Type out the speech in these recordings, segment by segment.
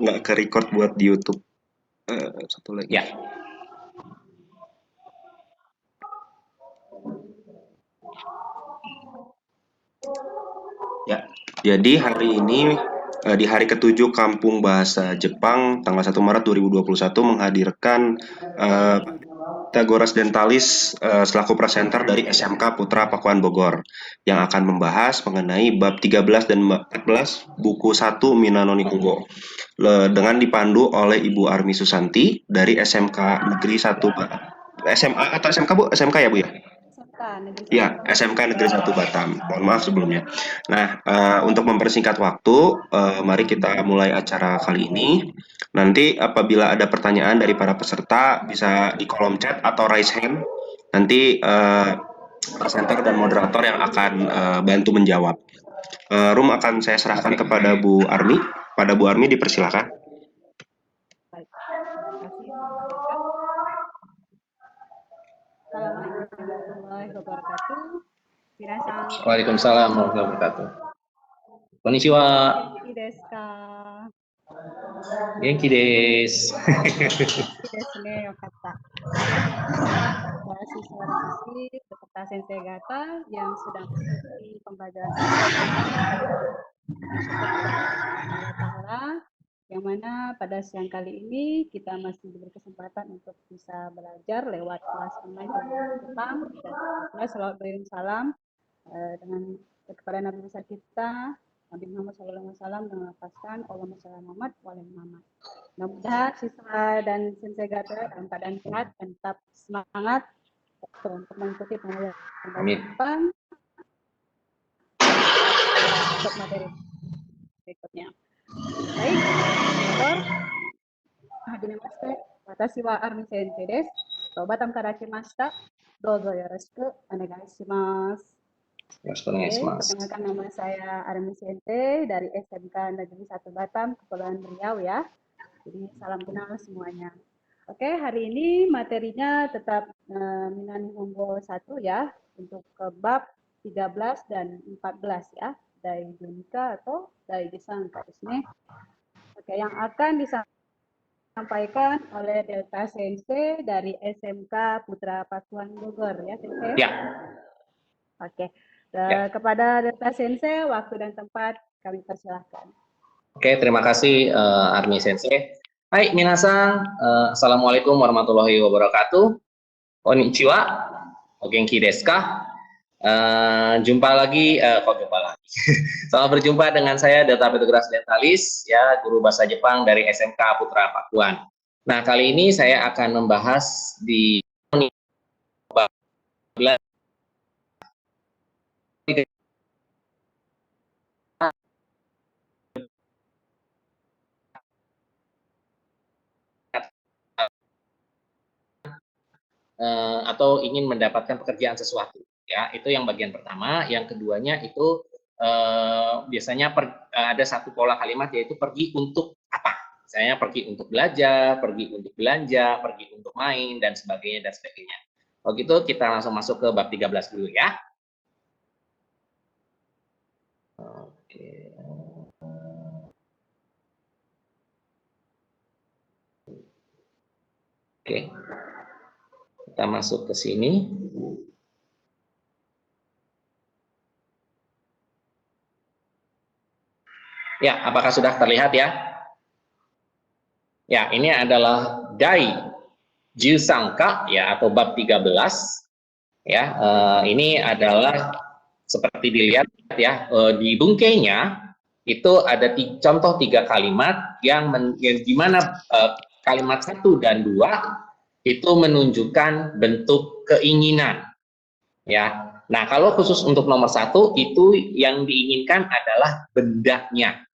nggak ke record buat di YouTube. Satu lagi. Ya. Ya, jadi hari ini di hari ke-7 Kampung Bahasa Jepang tanggal 1 Maret 2021 menghadirkan eh, Tagoras Dentalis selaku presenter dari SMK Putra Pakuan Bogor yang akan membahas mengenai bab 13 dan bab 14 buku 1 Minanoni Kugo dengan dipandu oleh Ibu Armi Susanti dari SMK Negeri 1 SMA atau SMK Bu? SMK ya Bu ya? SMK Negeri 1 Ya, Batam. SMK Negeri 1 Batam. Mohon maaf sebelumnya. Nah, untuk mempersingkat waktu, mari kita mulai acara kali ini. Nanti apabila ada pertanyaan dari para peserta, bisa di kolom chat atau raise hand. Nanti presenter dan moderator yang akan bantu menjawab. Room akan saya serahkan kepada Bu Armi. Pada Bu Armi dipersilakan. Baik, terima kasih Bapak Jaka. Assalamualaikum warahmatullahi wabarakatuh. Minasan. Waalaikumsalam warahmatullahi wabarakatuh. Konnichiwa. Genki desu ka? Genki desu. Genki desu ne, yokatta. Para siswa dan siswi beserta Sensei Gata yang sedang mengikuti pembelajaran bersyukur kepada Allah Ta'ala yang mana pada siang kali ini kita masih diberi kesempatan untuk bisa belajar lewat kelas online Jepang dan pula salawat beriring salam dengan kepada Nabi besar kita Nabi Muhammad SAW dengan melafazkan Allahumma shalli ala Muhammad wa ala Muhammad. Mudah-mudahan siswa dan Sensei Gata dalam keadaan sehat dan tetap semangat untuk mengikuti pembelajaran bahasa Jepang untuk materi berikutnya. Baik, moderator, hajimemashite, watashi wa Armi Sensei desu. Batamから来ました。どうぞよろしくお願いします。Perkenalkan nama saya Armi Sensei dari SMK Negeri 1 Batam, Kepulauan Riau ya. Jadi salam kenal semuanya. Oke, hari ini materinya tetap Minani Honggo 1 ya, untuk ke bab 13 dan 14 ya, Dai Junika atau Dai Disangka disini. Oke, yang akan disampaikan oleh Delta Sensei dari SMK Putra Pakuan Bogor ya, Sensei? Ya. Oke, kepada Delta Sensei, waktu dan tempat kami persilahkan. Oke, terima kasih Armi Sensei. Hai, minasan. Assalamualaikum warahmatullahi wabarakatuh. Konnichiwa. O genki desu ka? Jumpa lagi, Selamat berjumpa dengan saya Delta Petugas Dentalis, ya, guru bahasa Jepang dari SMK Putra Pakuan. Nah, kali ini saya akan membahas di atau ingin mendapatkan pekerjaan sesuatu, ya, itu yang bagian pertama. Yang keduanya itu biasanya ada satu pola kalimat, yaitu pergi untuk apa. Misalnya pergi untuk belajar, pergi untuk belanja, pergi untuk main, dan sebagainya dan sebagainya. Kalau gitu kita langsung masuk ke bab 13 dulu ya. Oke. Oke. Kita masuk ke sini. Ya, apakah sudah terlihat ya? Ya, ini adalah Dai Jusangka ya, atau bab 13. Ya, ini adalah seperti dilihat ya, di bungkainya itu ada contoh 3 kalimat yang di mana kalimat 1 dan 2 itu menunjukkan bentuk keinginan. Ya. Nah, kalau khusus untuk nomor 1 itu yang diinginkan adalah bendanya.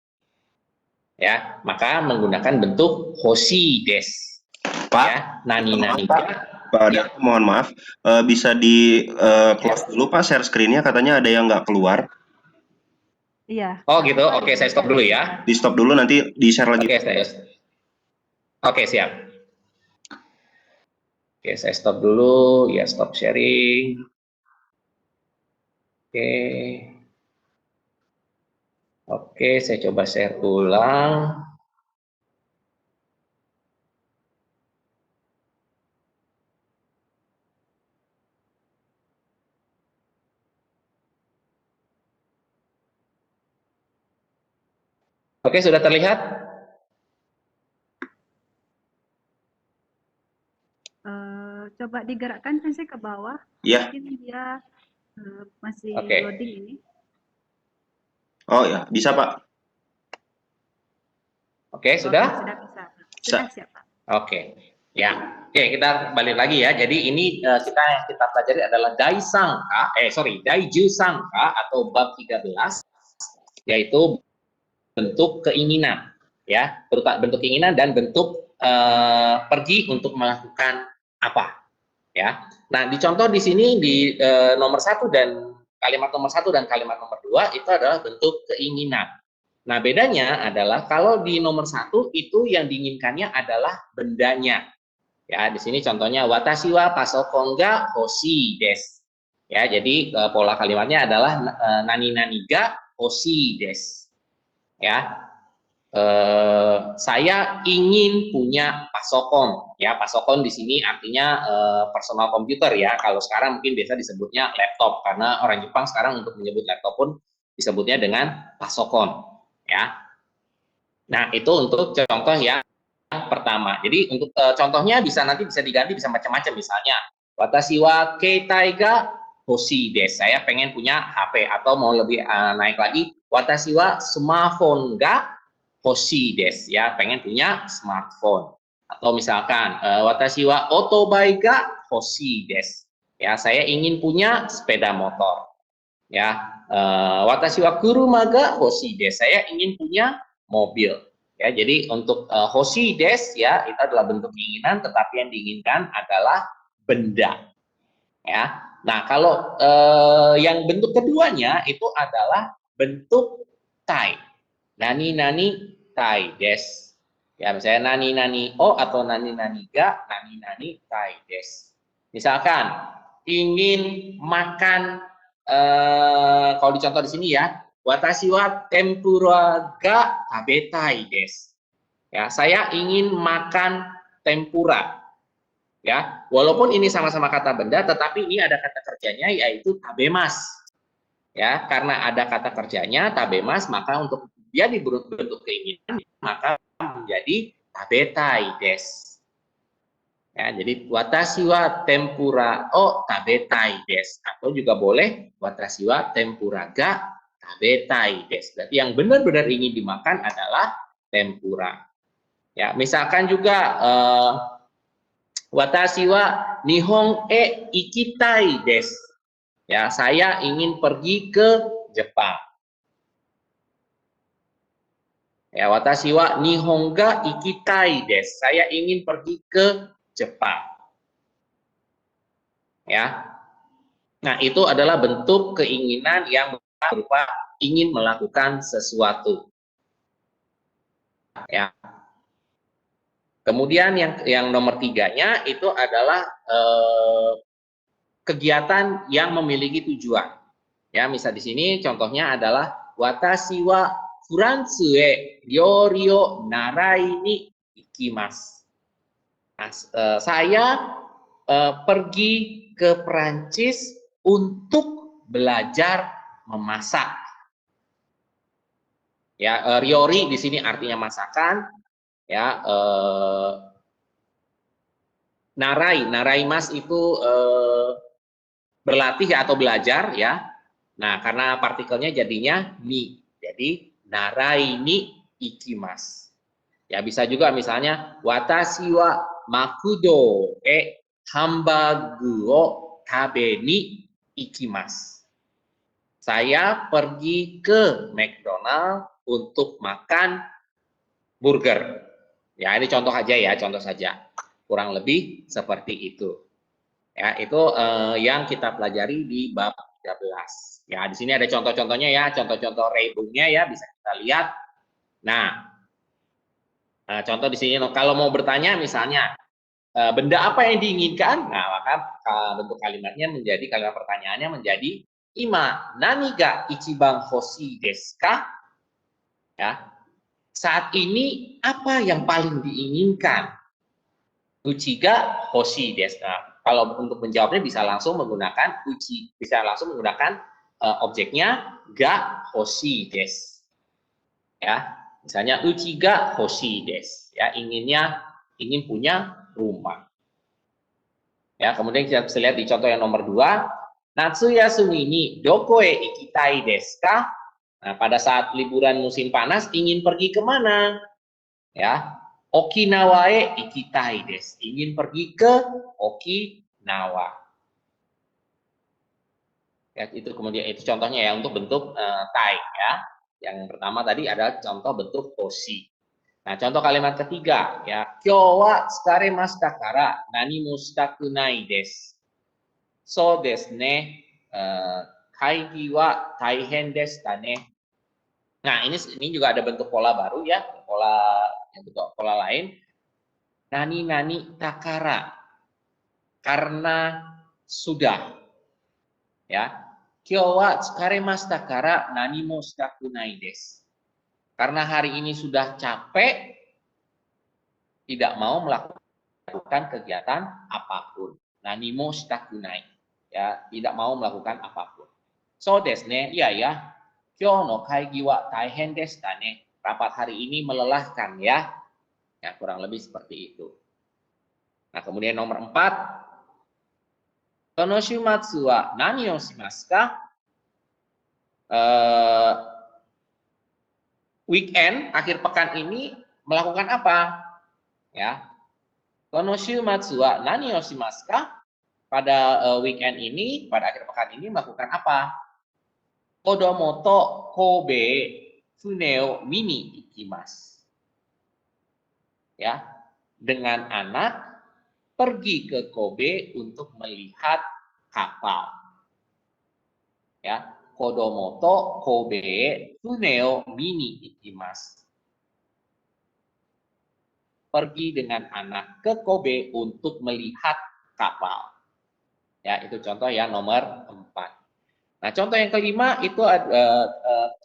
Ya, maka menggunakan bentuk hoshi des. Pak, Ya, nani. Pak, ya. Mohon maaf, bisa di close dulu Pak share screen-nya, katanya ada yang nggak keluar. Iya. Oh gitu, oke, saya stop dulu ya. Di stop dulu, nanti di share lagi. Oke, siap. Oke, saya stop dulu, ya, stop sharing. Oke, saya coba share ulang. Oke, sudah terlihat? Coba digerakkan sensei ke bawah. Iya. Mungkin dia masih Oke. loading ini. Oh ya, bisa Pak. Oke, Oke, sudah? sudah bisa. Bisa. Sudah siap, Pak. Oke. Ya. Oke, kita balik lagi ya. Jadi ini kita pelajari adalah Daiju Sangka atau bab 13, yaitu bentuk keinginan, ya, bentuk keinginan dan bentuk pergi untuk melakukan apa, ya. Nah, dicontoh di sini di nomor 1 dan kalimat nomor 1 dan kalimat nomor 2 itu adalah bentuk keinginan. Nah, bedanya adalah kalau di nomor 1 itu yang diinginkannya adalah bendanya. Ya, di sini contohnya watashi wa pasokon ga hoshii desu. Ya, jadi pola kalimatnya adalah nani nani ga hoshii desu. Ya, saya ingin punya pasokon. Ya, pasokon di sini artinya personal komputer ya. Kalau sekarang mungkin biasa disebutnya laptop karena orang Jepang sekarang untuk menyebut laptop pun disebutnya dengan pasokon. Ya. Nah, itu untuk contoh yang pertama. Jadi untuk contohnya nanti bisa diganti bisa macam-macam, misalnya watashi wa keitai ga hoshii desu. Saya pengen punya HP, atau mau lebih naik lagi watashi wa smartphone ga hoshii desu, ya, pengen punya smartphone. Atau misalkan watashi wa otobai ga hoshii desu. Ya, saya ingin punya sepeda motor. Ya, watashi wa kuruma ga hoshii desu. Saya ingin punya mobil. Ya, jadi untuk hoshii desu ya itu adalah bentuk keinginan, tetapi yang diinginkan adalah benda. Ya. Nah, kalau yang bentuk keduanya itu adalah bentuk tai. Nani nani tai desu. Ya, misalnya nani nani o atau nani nani ga, nani nani tai desu. Misalkan ingin makan kalau dicontoh di sini ya, watashi wa tempura ga tabetai desu. Ya, saya ingin makan tempura. Ya, walaupun ini sama-sama kata benda, tetapi ini ada kata kerjanya yaitu tabemas. Ya, karena ada kata kerjanya tabemas, maka untuk dia bentuk keinginan maka menjadi tabetai desu. Ya, jadi watashi wa tempura o tabetai desu, atau juga boleh watashi wa tempura ga tabetai desu. Berarti yang benar-benar ingin dimakan adalah tempura. Ya, misalkan juga watashi wa nihon e ikitai desu. Ya, saya ingin pergi ke Jepang. Ya, watashi wa nihon ga ikitai desu. Saya ingin pergi ke Jepang. Ya. Nah, itu adalah bentuk keinginan yang berupa ingin melakukan sesuatu. Ya. Kemudian yang nomor 3-nya itu adalah kegiatan yang memiliki tujuan. Ya, misal di sini contohnya adalah watashi wa Furansu e ryori o narai ni ikimasu. Nah, saya pergi ke Perancis untuk belajar memasak. Ya, ryori di sini artinya masakan. Ya, narai mas itu berlatih atau belajar ya. Nah, karena partikelnya jadinya ni. Jadi narai ni ikimasu. Ya, bisa juga misalnya watashi wa makudo e hambagu o tabe ni ikimasu. Saya pergi ke McDonald untuk makan burger. Ya, ini contoh aja ya, contoh saja. Kurang lebih seperti itu. Ya, itu yang kita pelajari di bab 13. Ya, di sini ada contoh-contohnya ya, contoh-contoh rebungnya ya, bisa kita lihat. Nah, contoh di sini kalau mau bertanya misalnya benda apa yang diinginkan, nah maka bentuk kalimatnya menjadi kalimat pertanyaannya menjadi ima nani ga ichiban hoshii desu ka? Ya, saat ini apa yang paling diinginkan? Uchi ga hoshii desu. Nah, kalau untuk menjawabnya bisa langsung menggunakan uchi, bisa langsung menggunakan objeknya ga hoshii desu. Ya. Misalnya uchiga hoshii desu, ya, ingin punya rumah. Ya, kemudian kita bisa lihat di contoh yang nomor 2, Natsuyasumi ni doko e ikitai desu ka? Nah, pada saat liburan musim panas ingin pergi kemana? Ya, Okinawa e ikitai desu, ingin pergi ke Okinawa. Ya, itu kemudian itu contohnya ya untuk bentuk tai ya. Yang pertama tadi adalah contoh bentuk hoshi. Nah, contoh kalimat ketiga ya, kyou wa tsukaremashita kara nani mo shitaku nai desu. So desu ne, kaigi wa taihen desu ka ne. Nah, ini juga ada bentuk pola baru ya, pola lain. Nani takara, karena sudah. Ya. Kyou wa tsukaremashita kara nani mo shitaku nai desu. Karena hari ini sudah capek, tidak mau melakukan kegiatan apapun. Nani mo shitaku nai. Ya, tidak mau melakukan apapun. So desu ne, iya ya. Kyou no kaigi wa taihen desu ka ne. Rapat hari ini melelahkan ya. Ya, kurang lebih seperti itu. Nah, kemudian nomor 4. Kono shumatsu wa nani o shimasu ka? Weekend, akhir pekan ini melakukan apa? Ya. Kono shumatsu wa nani o shimasu ka? Pada weekend ini, pada akhir pekan ini melakukan apa? Kodomo to Kobe fune o mini ikimasu. Ya, dengan anak pergi ke Kobe untuk melihat kapal. Ya, kodomo to Kobe fune o mini ikimasu. Pergi dengan anak ke Kobe untuk melihat kapal. Ya, itu contoh ya nomor 4. Nah, contoh yang kelima itu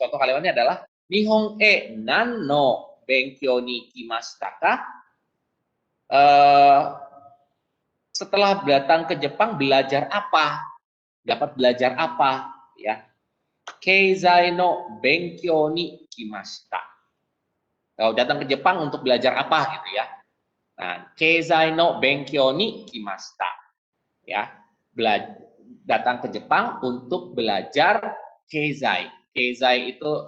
contoh kalimatnya adalah Nihon e nan no benkyou ni kimashita ka? Setelah datang ke Jepang belajar apa? Dapat belajar apa? Ya. Keizai no benkyou ni kimashita. Kalau datang ke Jepang untuk belajar apa gitu ya. Nah, keizai no benkyou ni kimashita. Ya. Datang ke Jepang untuk belajar keizai. Keizai itu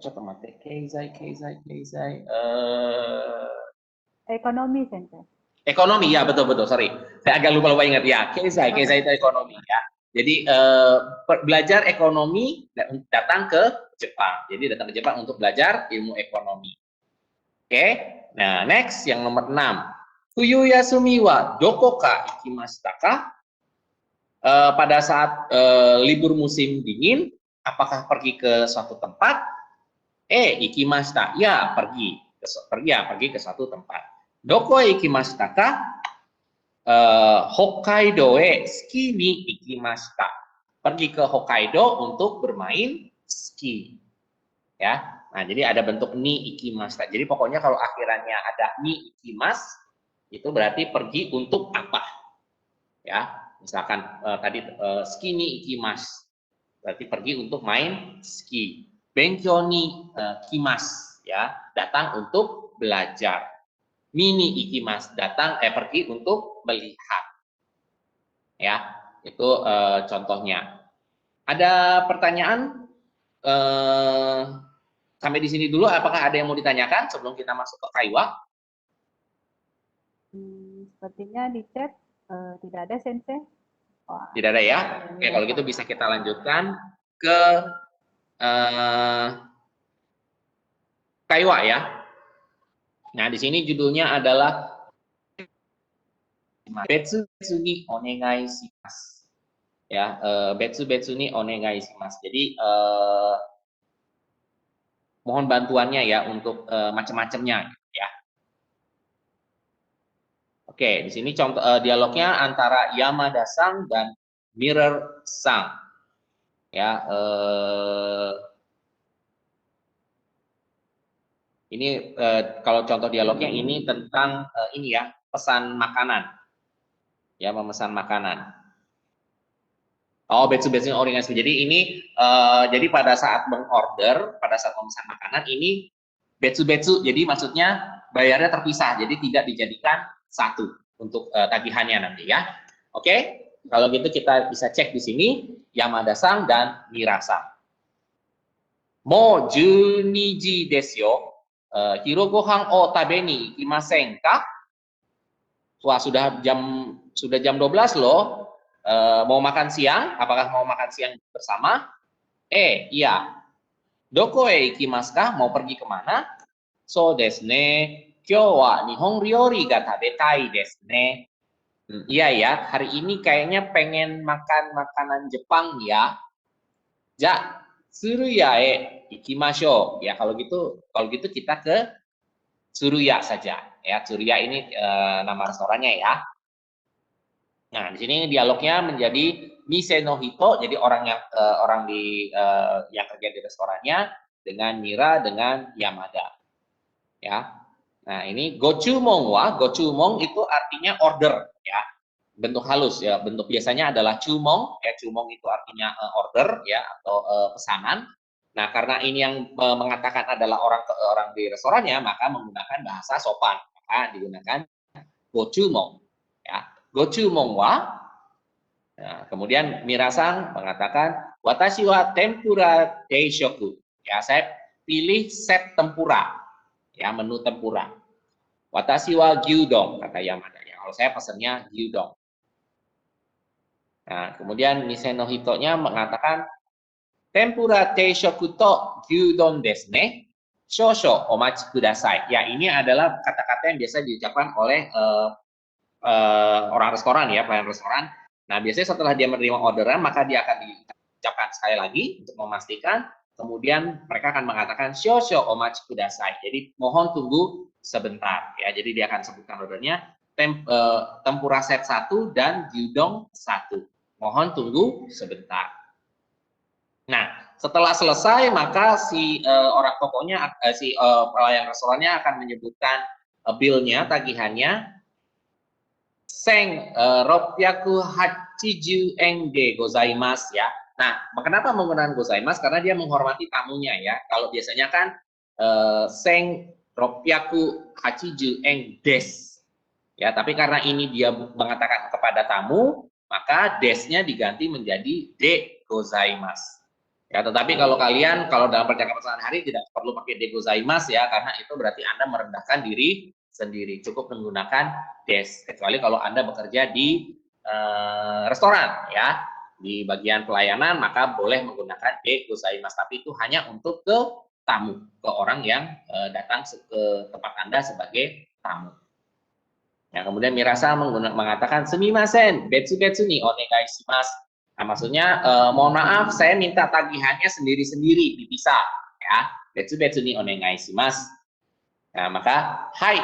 coba mate. Keizai. Ekonomi, Sensei. Ekonomi ya, betul sorry. Saya agak lupa ingat ya. Keizai itu ekonomi ya. Jadi belajar ekonomi datang ke Jepang. Jadi datang ke Jepang untuk belajar ilmu ekonomi. Oke. Nah, next yang nomor 6. Fuyu yasumi wa doko ka ikimashita ka? Pada saat libur musim dingin, apakah pergi ke suatu tempat? Ikimashita. Ya, pergi ke suatu tempat. Doko ikimashita ka? Hokkaido e ski ni ikimashita. Pergi ke Hokkaido untuk bermain ski. Ya. Nah, jadi ada bentuk ni ikimashita. Jadi pokoknya kalau akhirannya ada ni ikimas, itu berarti pergi untuk apa? Ya. Misalkan tadi ski ni ikimas. Berarti pergi untuk main ski. Benkyou ni kimas, ya, datang untuk belajar. Mini ikimas, datang pergi untuk melihat. Ya, itu contohnya. Ada pertanyaan sampai di sini dulu, apakah ada yang mau ditanyakan sebelum kita masuk ke kaiwa? Sepertinya di chat tidak ada, Sensei. Tidak ada ya? Oke, kalau gitu bisa kita lanjutkan ke kaiwa ya. Nah, di sini judulnya adalah Betsu ni onegai shimasu. Ya, betsu ni onegai shimasu. Jadi mohon bantuannya ya untuk macam-macamnya ya. Oke, di sini contoh dialognya antara Yamada-san dan Mirror-san. Ya, ini kalau contoh dialognya ini tentang ini ya, pesan makanan. Ya, memesan makanan. Oh, betsu-betsu oringasu. Jadi ini jadi pada saat mengorder, pada saat memesan makanan ini betsu-betsu. Jadi maksudnya bayarnya terpisah. Jadi tidak dijadikan satu untuk tagihannya nanti ya. Oke. Kalau gitu kita bisa cek di sini Yamada-san dan Mira-san. Mo 12 ji desu yo. Hiro gohan o tabe ni ikimasen ka? Wah, sudah jam 12 loh. Mau makan siang? Apakah mau makan siang bersama? Iya. Doko e ikimasu ka? Mau pergi kemana? So desu ne. Kyou wa nihon ryori ga tabetai desu ne. Iya ya, hari ini kayaknya pengen makan makanan Jepang ya. Ja, Tsuruya e ikimashou. Ya, kalau gitu kita ke Tsuruya saja. Ya, Tsuruya ini nama restorannya ya. Nah, di sini dialognya menjadi mise no hito, jadi orang yang kerja di restorannya dengan Mira dengan Yamada. Ya. Nah, ini gochumon itu artinya order ya. Bentuk halus ya, bentuk biasanya adalah cumong ya, cumong itu artinya order ya atau pesanan. Nah, karena ini yang mengatakan adalah orang di restorannya, maka menggunakan bahasa sopan, maka digunakan gochumon ya. Gochumon wa. Nah, kemudian Mira-san mengatakan watashi wa tempura deishoku. Ya, saya pilih set tempura. Ya, menu tempura. Watashi wa gyudon kata Yamada. Ya, kalau saya pesannya gyudon. Nah, kemudian Mise no Hito-nya mengatakan tempura teishoku to gyudon desu ne. Shosho omachi kudasai. Ya, ini adalah kata-kata yang biasa diucapkan oleh orang restoran ya, pelayan restoran. Nah, biasanya setelah dia menerima orderan, maka dia akan diucapkan sekali lagi untuk memastikan. Kemudian mereka akan mengatakan shosho omachi kudasai. Jadi mohon tunggu sebentar ya. Jadi dia akan sebutkan ordernya tempura set 1 dan gyudon 1. Mohon tunggu sebentar. Nah, setelah selesai maka si orang tokonya si pelayan restorannya akan menyebutkan bill-nya, tagihannya. Seng ropyaku hachiju en de gozaimasu ya. Nah, kenapa menggunakan gozaimasu? Karena dia menghormati tamunya ya. Kalau biasanya kan seng ropyaku hachiju en des. Ya, tapi karena ini dia mengatakan kepada tamu, maka desnya diganti menjadi de gozaimasu. Ya, tetapi kalau dalam percakapan sehari-hari tidak perlu pakai de gozaimasu ya, karena itu berarti Anda merendahkan diri sendiri. Cukup menggunakan des, kecuali kalau Anda bekerja di restoran ya, di bagian pelayanan, maka boleh menggunakan de gozaimasu, tapi itu hanya untuk ke tamu, ke orang yang datang ke tempat Anda sebagai tamu. Ya, kemudian Mira-san mengatakan sumimasen, betsu-betsu ni onegai shimasu. Nah, maksudnya mohon maaf, saya minta tagihannya sendiri-sendiri, dipisah ya. Betsu-betsu ni onegai shimasu. Nah, maka hai.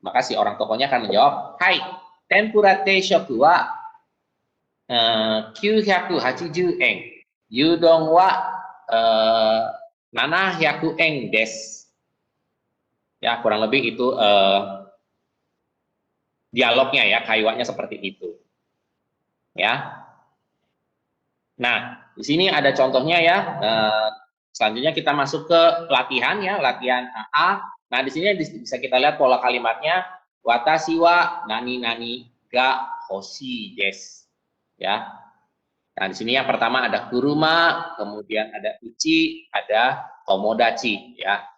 Maka si orang tokonya akan menjawab, hai, tempura teishoku wa 980 yen. Gyudon wa 700 yen desu. Ya, kurang lebih itu dialognya ya, kaiwanya seperti itu. Ya. Nah, di sini ada contohnya ya. Selanjutnya kita masuk ke latihan ya, latihan A. Nah, di sini bisa kita lihat pola kalimatnya. Watashi wa nani nani ga hoshi desu. Ya. Nah, di sini yang pertama ada kuruma, kemudian ada uchi, ada tomodachi ya.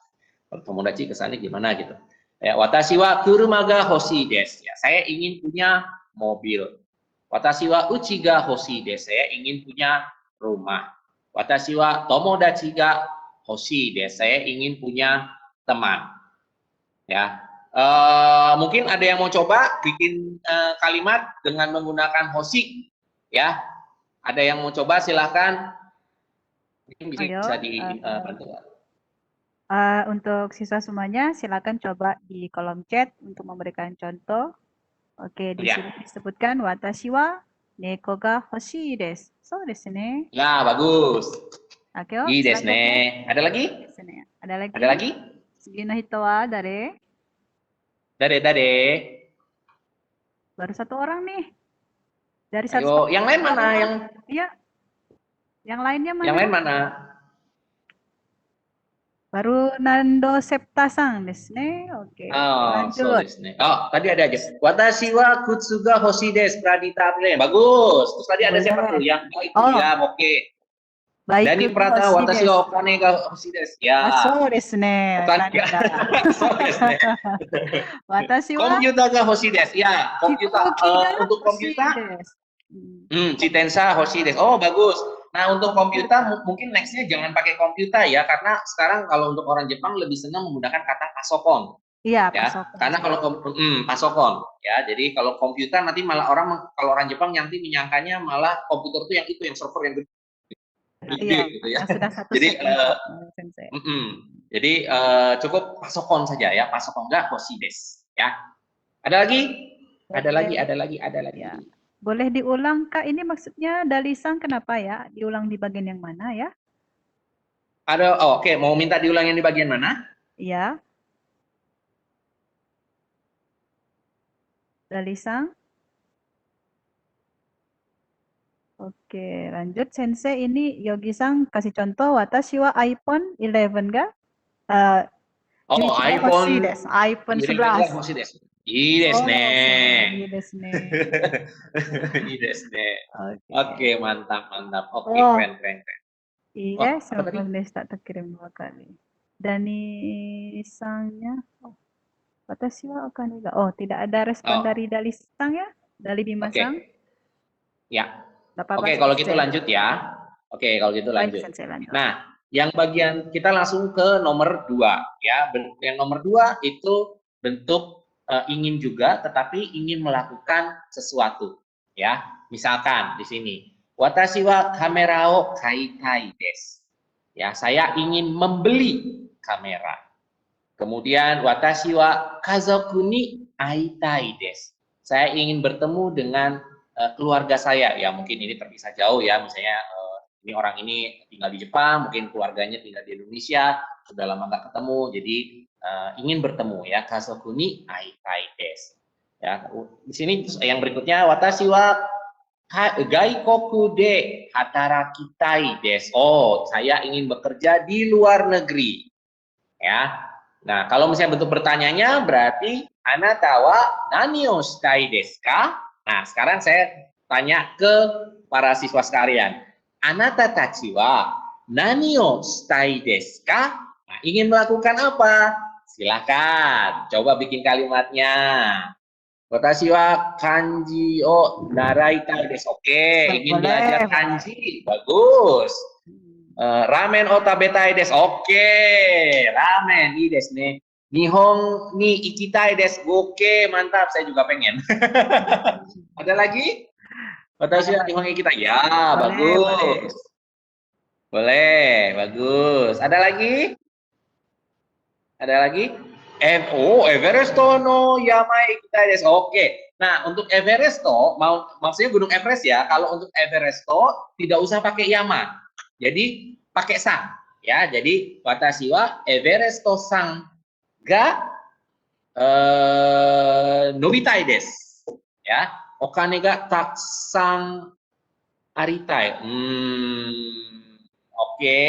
Kalau tomodachi kesannya gimana gitu. Ya, watashi wa kuruma ga hoshi desu. Ya, saya ingin punya mobil. Watashi wa uchi ga hoshi desu. Saya ingin punya rumah. Watashi wa tomodachi ga hoshi desu. Saya ingin punya teman. Ya. Mungkin ada yang mau coba bikin kalimat dengan menggunakan hoshi ya. Ada yang mau coba silahkan. Mungkin bisa dibantu. Untuk siswa semuanya, silakan coba di kolom chat untuk memberikan contoh. Oke, di sini disebutkan watashi wa neko ga hoshii desu. So desu ne. Ya, bagus. Oke, Ii desu ne. Ada lagi? Ada lagi? Ada lagi? Sugi no hito wa dare? Dare. Baru satu orang nih. Dari Ayo, yang lain mana? Iya, Yang lainnya Yang mana? lain mana? Baru Nando Septasang desu ne. Oke, Oh, so lanjut. desu ne. Oh, tadi ada aja. Watashi wa Kutsuga Hoshi desu, Pradita April. Bagus. Terus tadi ada siapa tuh? Boleh. Yang itu Oh, ya, oke. Dani Baikuga Pratama, Hoshi Watashi desu. wa Okane ga Hoshi desu. Ya.そうですね。Okane ga. 何が。So desu ne. 私は Komputer ga Hoshi desu. Ya, 飛 komputer. 行機が Untuk 欲しい komputer, です。うん。 Chitensa Hoshi desu. Oh, bagus. Nah, untuk komputer mungkin nextnya jangan pakai komputer ya, karena sekarang kalau untuk orang Jepang lebih senang menggunakan kata pasokon. Iya, Ya, pasokon. karena kalau pasokon ya, jadi kalau komputer nanti malah kalau orang Jepang nanti menyangkanya malah komputer itu yang server yang gede Iya, gitu ya. yang sudah satu Jadi set lengkap, Sensei. jadi cukup pasokon saja ya, pasokon enggak Hoshi desu ya. Ada lagi? Ada lagi, ada lagi, ada lagi. Ya. Boleh diulang, Kak? Ini maksudnya Dalisang kenapa ya? Diulang di bagian yang mana ya? Ada, oke, mau minta diulang yang di bagian mana? Iya. Dalisang. Oke, lanjut Sensei. Ini Yogi-san kasih contoh. Watashi wa iPhone 11 ga? Oh, 11 ga iPhone hoshi desu. iPhone 11. Hoshi desu. Ii desu ne. Iya desu ne. Ii desu ne. Oke. Oke, mantap, mantap. Oke, Oh. keren, keren, keren. Iya, Apa tadi? 11 desu tak terkirim 2 kali. Dani-sannya. Oh. Watashi wa okane ga. Oh, tidak ada respon dari Dali-san ya? Dari Bima-san? Ya. Nggak apa-apa, Oke, kalau Sensei. gitu lanjut ya. Oke, kalau gitu Baik, lanjut. Sensei, lanjut. Nah, yang bagian kita langsung ke nomor 2 ya. Yang nomor 2 itu bentuk ingin juga, tetapi ingin melakukan sesuatu ya. Misalkan di sini, watashi wa kamera o kaitai desu. Ya, saya ingin membeli kamera. Kemudian watashi wa kazoku ni aitai desu. Saya ingin bertemu dengan keluarga saya. Ya, mungkin ini terpisah jauh ya, misalnya ini orang ini tinggal di Jepang, mungkin keluarganya tinggal di Indonesia, sudah lama nggak ketemu, jadi ingin bertemu ya. Kazoku ni aitai desu. Ya, di sini yang berikutnya watashi wa gaikoku de hatarakitai desu. Oh, saya ingin bekerja di luar negeri. Ya. Nah, kalau misalnya bentuk bertanyanya berarti anata wa nani o shitai desu ka? Nah, sekarang saya tanya ke para siswa sekalian. Anata tachi wa nani o shitai desu ka? Nah, ingin melakukan apa? Silakan, coba bikin kalimatnya. Watashi wa kanji o naraitai desu. Oke, ingin belajar kanji. Bagus. Ramen o tabetai desu. Oke, ramen ii desu ne. Nihon ni ikitai desu. Oke, mantap. Saya juga pengen. Ada lagi? Watashi wa nihon ikitai. Ya, bagus. Boleh, bagus. Ada lagi? Ada lagi? Everest no yama ikitai desu. Oke. Nah, untuk Everest maksudnya Gunung Everest ya. Kalau untuk Everest tidak usah pakai yama. Jadi pakai sang ya. Jadi watashi wa Everest sang ga nobitai desu ya. Okane ga takusan aritai. Oke.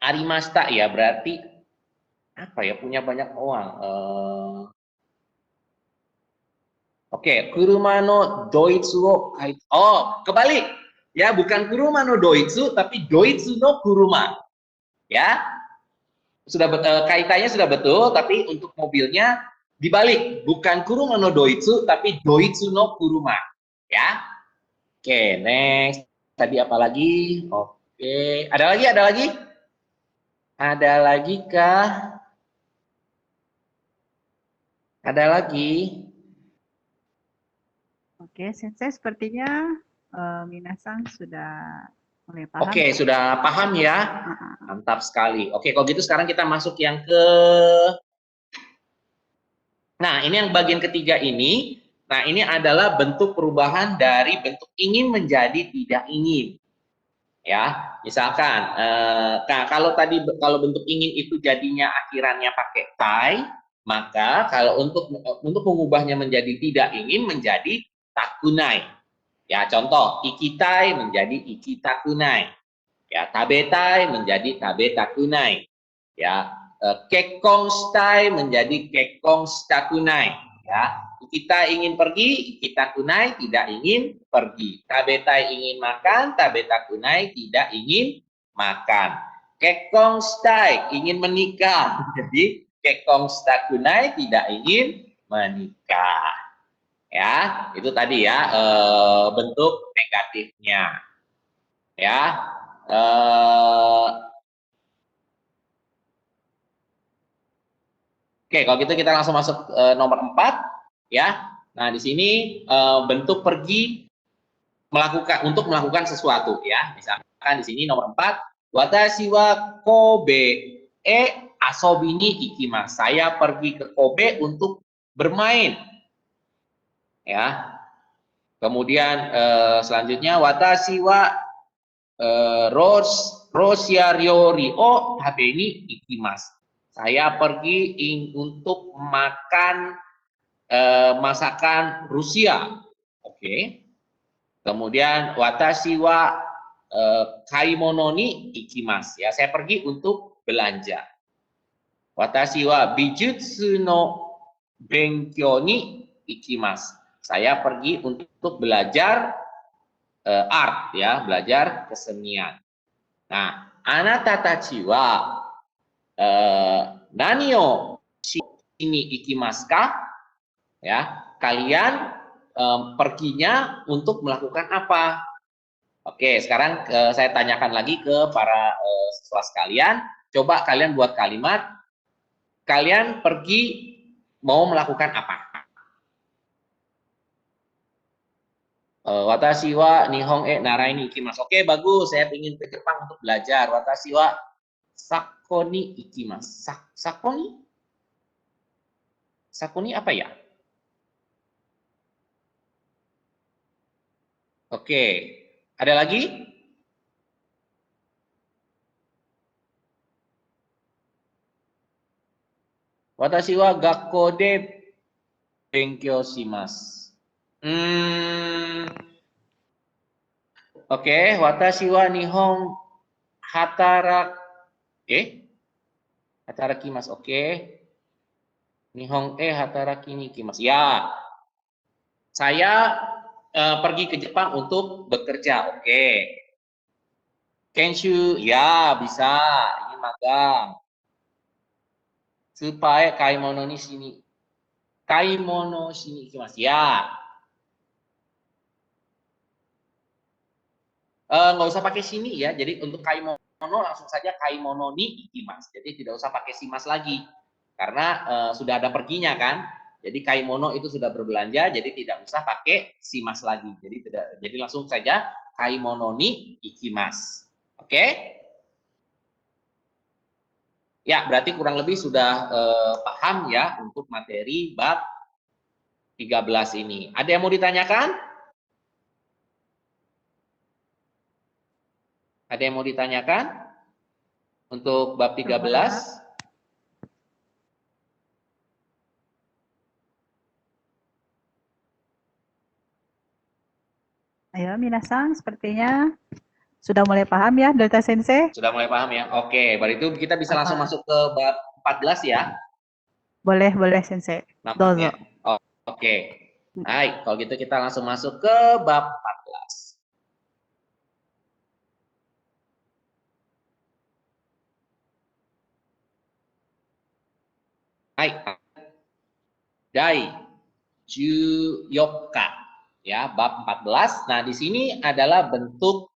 Arimashita ya, berarti apa ya, punya banyak uang. Oke, kuruma no doitsu wo kaito. Oh, kebalik. Ya, bukan kuruma no doitsu, tapi doitsu no kuruma. Ya, sudah kaitannya sudah betul, tapi untuk mobilnya dibalik, bukan kuruma no doitsu, tapi doitsu no kuruma. Ya, oke, next. Tadi apa lagi? Oke, ada lagi, ada lagi? Ada lagi kah? Ada lagi? Oke, Sensei, sepertinya Minasan sudah mulai paham. Oke, sudah paham ya? Mantap sekali. Oke, kalau gitu sekarang kita masuk yang ke... Nah, ini yang bagian ketiga ini. Nah, ini adalah bentuk perubahan dari bentuk ingin menjadi tidak ingin. Ya, misalkan, kalau bentuk ingin itu jadinya akhirannya pakai tai, maka kalau untuk mengubahnya menjadi tidak ingin menjadi takunai. Ya, contoh, ikitai menjadi ikitakunai. Ya, tabetai menjadi tabetakunai. Ya, kekong stai menjadi kekong stakunai. Ya, kita ingin pergi, kita kunai tidak ingin pergi. Tabetai ingin makan, tabeta kunai tidak ingin makan. Kekong stai ingin menikah, jadi kekong stakunai tidak ingin menikah. Ya, itu tadi ya bentuk negatifnya. Ya, oke, kalau gitu kita langsung masuk nomor 4 ya. Nah, di sini bentuk pergi untuk melakukan sesuatu ya. Misalkan di sini nomor 4, watashi wa Kobe asobi ni ikimasu. Saya pergi ke Kobe untuk bermain. Ya. Kemudian selanjutnya watashi wa Rosia ryori o tabe ni ikimasu. Saya pergi untuk makan masakan Rusia. Oke. Kemudian watashi wa kaimono ni ikimasu. Ya, saya pergi untuk belanja. Watashi wa bijutsu no benkyou ni ikimasu. Saya pergi untuk belajar art ya, belajar kesenian. Nah, anata tachi wa nani o shini ikimasu ka? Ya, kalian perginya untuk melakukan apa? Oke, sekarang saya tanyakan lagi ke para siswa sekalian. Coba kalian buat kalimat. Kalian pergi mau melakukan apa? Watashi wa nihon narai ni ikimasu. Oke, bagus. Saya ingin ke Jepang untuk belajar. Watashi wa sako ni ikimasu. Sako ni? Sako ni apa ya? Oke. Ada lagi? Watashi wa gakko de benkyou shimasu. Oke, watashi wa nihon hatarakimasu. Oke. Nihon hataraki ni ikimasu. Ya. Saya pergi ke Jepang untuk bekerja. Oke. Kenshu, ya bisa. Ini magang. Supaya kaimono ni sini. Kaimono sini ikimasu. Ya. Nggak usah pakai sini ya. Jadi untuk kaimono langsung saja kaimono ni ikimasu. Jadi tidak usah pakai shimas lagi. Karena sudah ada perginya kan. Jadi kaimono itu sudah berbelanja, jadi tidak usah pakai shimas lagi. Jadi langsung saja kaimono ni ikimasu. Oke? Ya, berarti kurang lebih sudah paham ya untuk materi bab 13 ini. Ada yang mau ditanyakan? Ada yang mau ditanyakan untuk bab 13? Ayo, minasan, sepertinya sudah mulai paham ya, Delta Sensei? Sudah mulai paham ya? Oke, baru itu kita bisa langsung masuk ke bab 14 ya? Boleh, Sensei. Dozo. Oke. Baik, kalau gitu kita langsung masuk ke bab 14. Baik. Dai Juyoka. Ya, bab 14. Nah, di sini adalah bentuk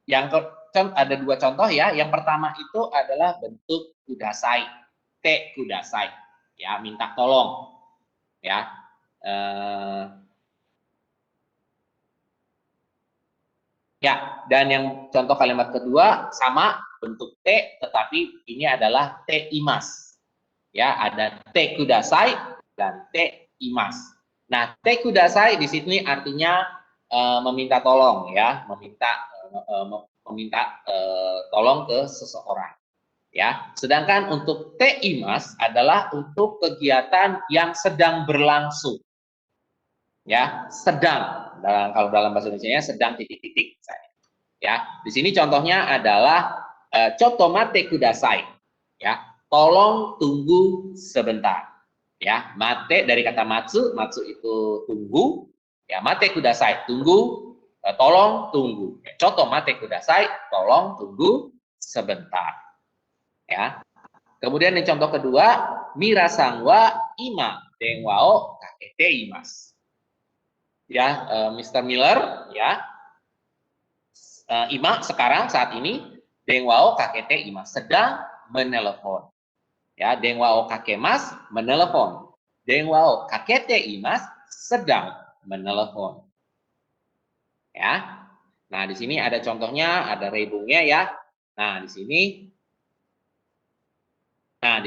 yang ada dua contoh ya. Yang pertama itu adalah bentuk kudasai, te kudasai, ya minta tolong, ya. Ya, dan yang contoh kalimat kedua sama bentuk te, tetapi ini adalah te imas, ya ada te kudasai dan te imas. Nah, te kudasai di sini artinya meminta tolong ya, meminta tolong ke seseorang ya. Sedangkan untuk te imas adalah untuk kegiatan yang sedang berlangsung Ya, sedang. Kalau dalam bahasa Indonesia sedang titik-titik. Ya, di sini contohnya adalah chotomate kudasai. Ya, tolong tunggu sebentar. Ya, mate dari kata matsu, matsu itu tunggu. Ya, mate kudasai, tunggu, tolong tunggu. Chotomate kudasai, tolong tunggu sebentar. Ya. Kemudian yang contoh kedua, mirasang wa ima denwa o kakete imasu. Ya, Mr. Miller, ya, ima sekarang saat ini denwa o kakete imasu, sedang menelepon. Ya, denwa o kakemas menelepon. Denwa o kakete imasu, sedang menelepon. Ya. Nah, di sini ada contohnya, ada rebungnya ya. Nah, di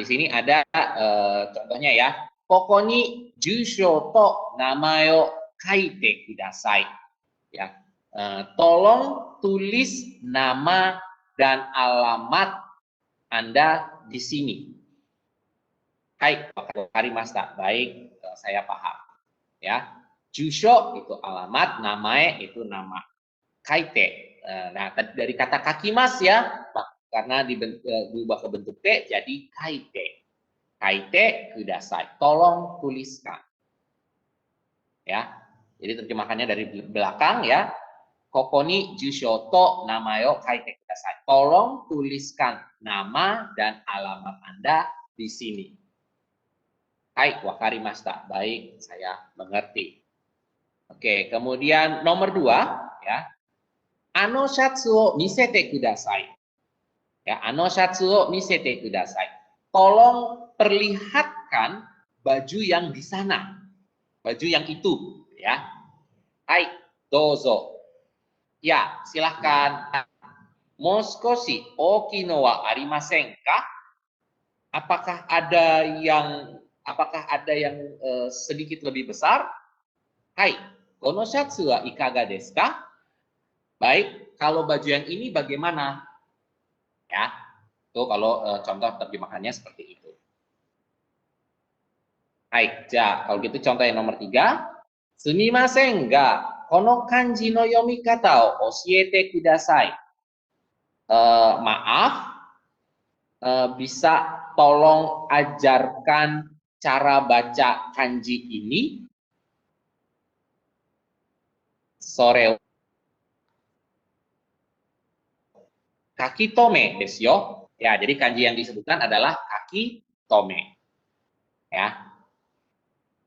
sini ada contohnya ya. Koko ni jusho to namae o kaite kudasai. Ya. Tolong tulis nama dan alamat Anda di sini. Hai, wakarimashita. Baik, saya paham. Ya. Jusho itu alamat, namae itu nama. Kaite. Nah, dari kata kakimas ya, karena diubah ke bentuk T jadi kaite. Kaite kudasai. Tolong tuliskan. Ya. Jadi terjemahannya dari belakang ya. Kokoni jushoto namayo kaite kudasai. Tolong tuliskan nama dan alamat Anda di sini. Hai, wakarimashita. Baik, saya mengerti. Oke, kemudian nomor 2 ya. Ano shatsu o misete kudasai. Ya, ano shatsu o misete kudasai. Tolong perlihatkan baju yang di sana. Baju yang itu, ya. Hai, dozo. Ya, silahkan. Moskoshi oki no wa arimasen ka? Apakah ada yang sedikit lebih besar? Hai, kono shatsu wa ikaga desu ka? Baik, kalau baju yang ini bagaimana? Ya, itu kalau contoh terjemahannya seperti itu. Baik, ja, kalau gitu contoh yang nomor 3. Sumimasen ga kono kanji no yomikata o oshiete kudasai. Maaf, bisa tolong ajarkan cara baca kanji ini? Sore kaki tome desu yo. Ya, jadi kanji yang disebutkan adalah kaki tome. Ya.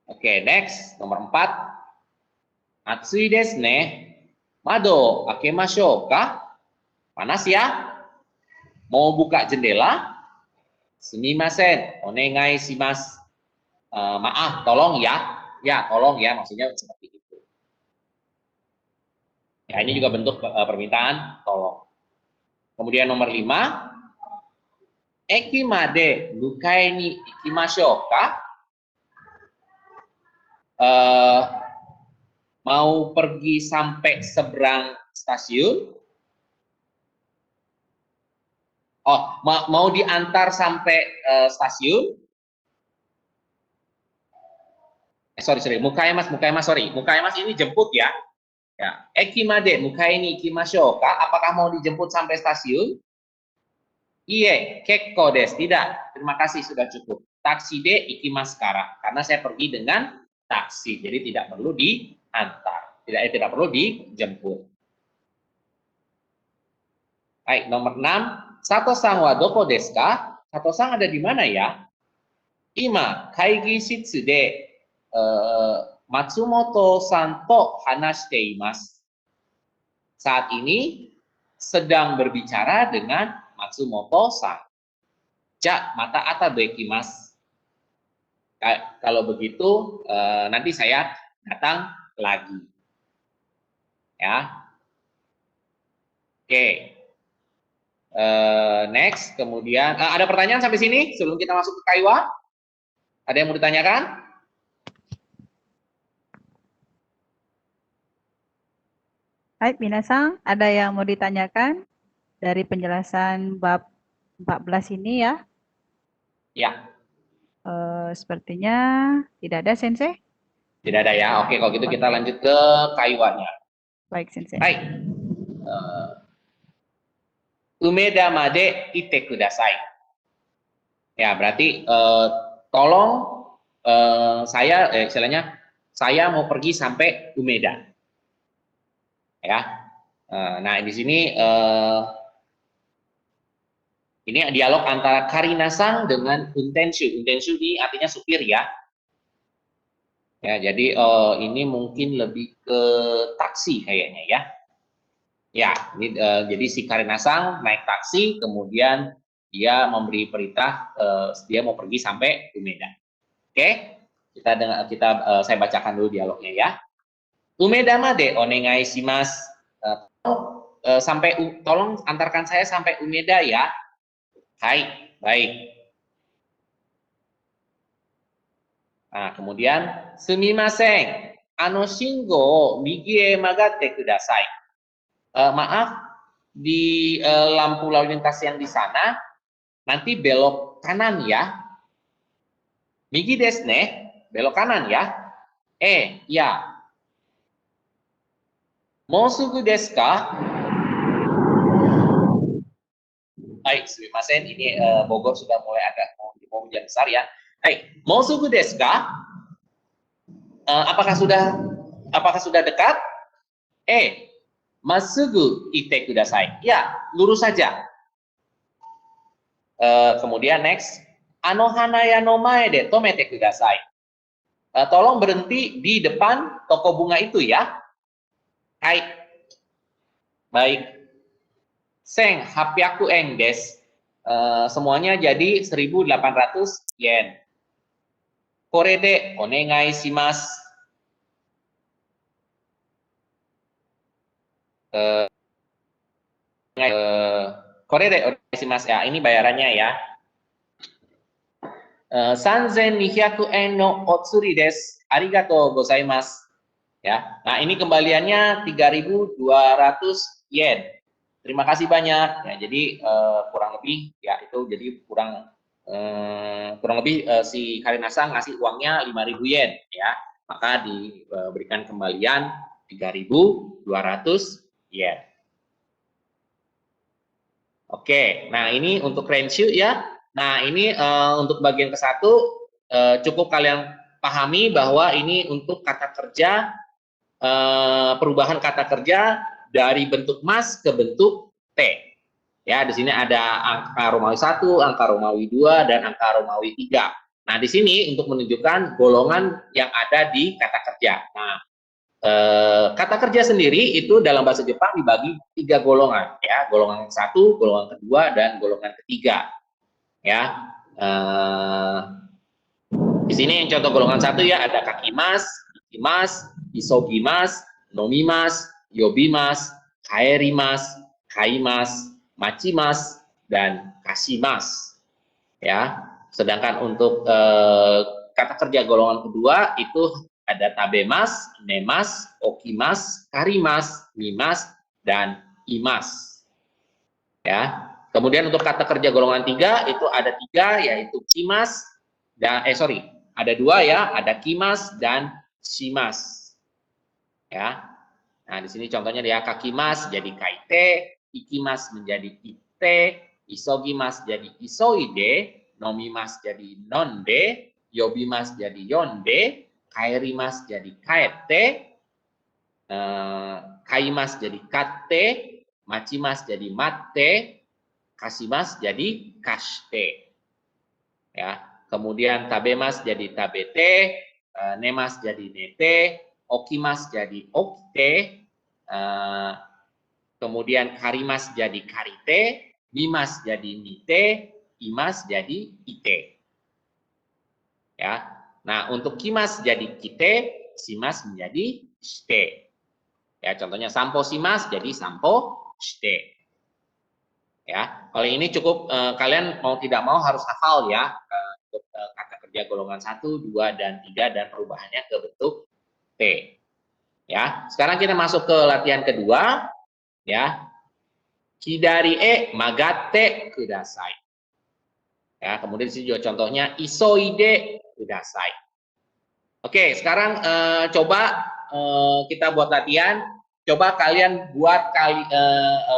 Oke, next, nomor 4. Atsui desu ne. Mado akemashou ka? Panas ya? Mau buka jendela? Sumimasen, onegai shimasu. Maaf, tolong ya. Ya, tolong ya, maksudnya seperti itu. Ya, ini juga bentuk permintaan tolong. Kemudian nomor 5. Eki made bukai ni ikimashou ka? Mau pergi sampai seberang stasiun? Oh, mau diantar sampai stasiun? Sorry, mukaimas, sorry. Mukaimas ini jemput ya. Ya, ekimade mukai ni ikimashou ka? Apakah mau dijemput sampai stasiun? Iye, kekko desu. Tidak, terima kasih sudah cukup. Taksi de ikimasu kara. Karena saya pergi dengan taksi, jadi tidak perlu diantar. Tidak perlu dijemput. Baik, nomor 6. Sato-san wa doko desu ka? Sato-san ada di mana ya? Ima, kaigi shitsu de Matsumoto-san to hanashite imasu. Saat ini sedang berbicara dengan Matsumoto-san. Ja, mata atabe ikimasu. Kalau begitu, nanti saya datang lagi. Ya. Oke. Next, kemudian ada pertanyaan sampai sini sebelum kita masuk ke kaiwa? Ada yang mau ditanyakan? Hai, minasan, ada yang mau ditanyakan dari penjelasan bab 14 ini ya? Ya. Sepertinya tidak ada, Sensei. Tidak ada ya. Oke, kalau gitu kita lanjut ke kaiwanya. Baik, Sensei. Hai. Umeda made ite kudasai. Ya, berarti tolong saya istilahnya saya mau pergi sampai Umeda. Ya. Nah, di sini ini dialog antara Karina-san dengan Untenshu. Untenshu ini artinya supir ya. Ya, jadi ini mungkin lebih ke taksi kayaknya ya. Ya, ini jadi si Karina-san naik taksi, kemudian dia memberi perintah dia mau pergi sampai Umeda. Oke, saya bacakan dulu dialognya ya. Umeda made onegai shimasu. Tolong antarkan saya sampai Umeda ya. Hai, baik. Nah, kemudian sumimasen, shingo migi e magatte kudasai. Maaf, di lampu lalu lintas yang di sana nanti belok kanan ya. Migi desu ne, belok kanan ya. Ya. Mousugu desu ka? Baik, sumimasen, ini Bogor sudah mulai agak mau hujan besar ya. Baik, mousugu desu ka? Apakah sudah dekat? Masugu ite kudasai. Ya, lurus saja. Kemudian next, hanaya no mae de tomete kudasai. Tolong berhenti di depan toko bunga itu ya. Hai. Baik. 1,800 yen desu. Semuanya jadi 1.800 yen. Kore de onegai shimasu. Kore de onegai shimasu. Ya, ini bayarannya ya. 3,200 yen no otsuri desu. Arigatou gozaimasu. Ya. Nah, ini kembaliannya 3.200 yen. Terima kasih banyak. Ya, jadi kurang lebih ya itu jadi kurang lebih si Karina-san ngasih uangnya 5.000 yen ya. Maka diberikan kembalian 3.200 yen. Oke, nah ini untuk Renshu ya. Nah, ini untuk bagian ke-1 cukup kalian pahami bahwa ini untuk kata kerja perubahan kata kerja dari bentuk mas ke bentuk T. Ya, di sini ada angka Romawi 1, angka Romawi 2, dan angka Romawi 3. Nah, di sini untuk menunjukkan golongan yang ada di kata kerja. Nah, kata kerja sendiri itu dalam bahasa Jepang dibagi 3 golongan. Ya, golongan 1, golongan kedua, dan golongan ketiga. Ya, di sini yang contoh golongan 1 ya ada kakimas, ikimas, isogimas, nomimas, yobimas, kaerimas, kaimas, machimas, dan kashimas. Ya, sedangkan untuk kata kerja golongan kedua itu ada tabemas, nemas, okimas, karimas, mimas, dan imas. Ya, kemudian untuk kata kerja golongan 3 itu ada 3 yaitu kimas dan ada 2 ya, ada kimas dan shimas. Ya. Nah, di sini contohnya dia kakimas jadi kaite, ikimas menjadi ite, isogimas jadi isoide, nomimas jadi nonde, yobimas jadi yonde, kaerimas jadi kaete, kaimas jadi kate, machimas jadi mate, kashimas jadi kashte. Ya. Kemudian tabemas jadi tabete, nemas jadi nete, okimas jadi okite, kemudian karimas jadi karite, mimas jadi mite, imas jadi ite. Ya. Nah, untuk kimas jadi kite, simas menjadi shite. Ya, contohnya sampo simas jadi sampo shite. Ya, kalau ini cukup kalian mau tidak mau harus hafal ya untuk kata kerja golongan 1, 2, dan 3 dan perubahannya ke bentuk T. Ya, sekarang kita masuk ke latihan kedua ya. Hidari e magatte kudasai. Ya, kemudian di sini juga contohnya isoide kudasai. Oke, sekarang coba kita buat latihan. Coba kalian buat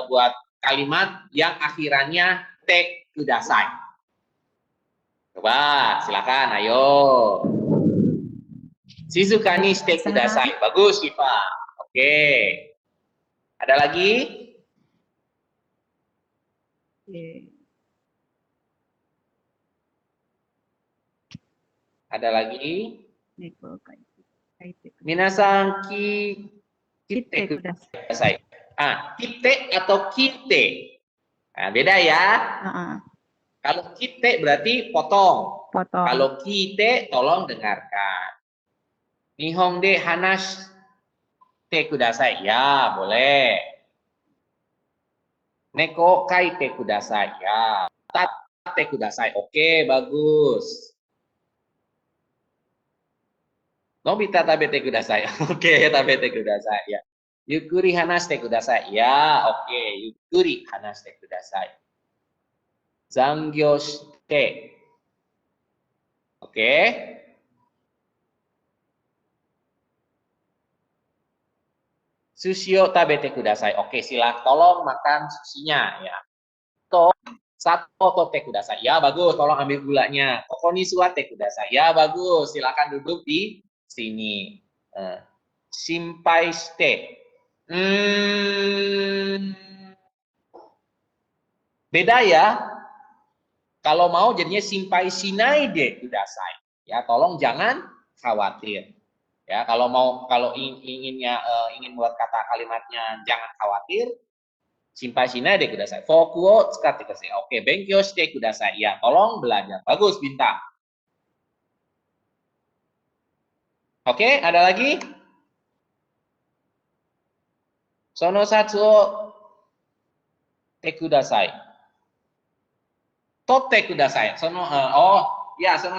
buat kalimat yang akhirannya te kudasai. Coba, silakan, ayo. Shizuka ni shite kudasai. Bagus, Iva. Oke. Ada lagi? Ada lagi? Minasan kite kudasai. Kite atau kite? Nah, beda ya. Kalau kite berarti potong. Kalau kite tolong dengarkan. Nihong de hanash te kudasai. Ya, boleh. Neko kaite kudasai. Ya. Tate kudasai. Oke, bagus. Nobita tabete kudasai. Oke, tabete kudasai. Ya. Yukuri hanashite kudasai. Ya, oke. Yukuri hanashite kudasai. Zangyou shite. Oke. Sushi o tabete kudasai. Oke, silakan tolong makan sushinya ya. Sato tote kudasai. Ya, bagus. Tolong ambil gulanya. Koko ni suate kudasai. Ya, bagus. Silakan duduk di sini. Shinpai shite. Beda ya. Kalau mau jadinya shinpai shinai de kudasai. Ya, tolong jangan khawatir. Ya, kalau ingin buat kata kalimatnya jangan khawatir, shinpai shinai de kudasai. Foku o tsukatte kudasai. Oke, benkyou shite kudasai. Ya, tolong belajar. Bagus, bintang. Oke, ada lagi? Sono satsu o te kudasai. Tote kudasai. Sono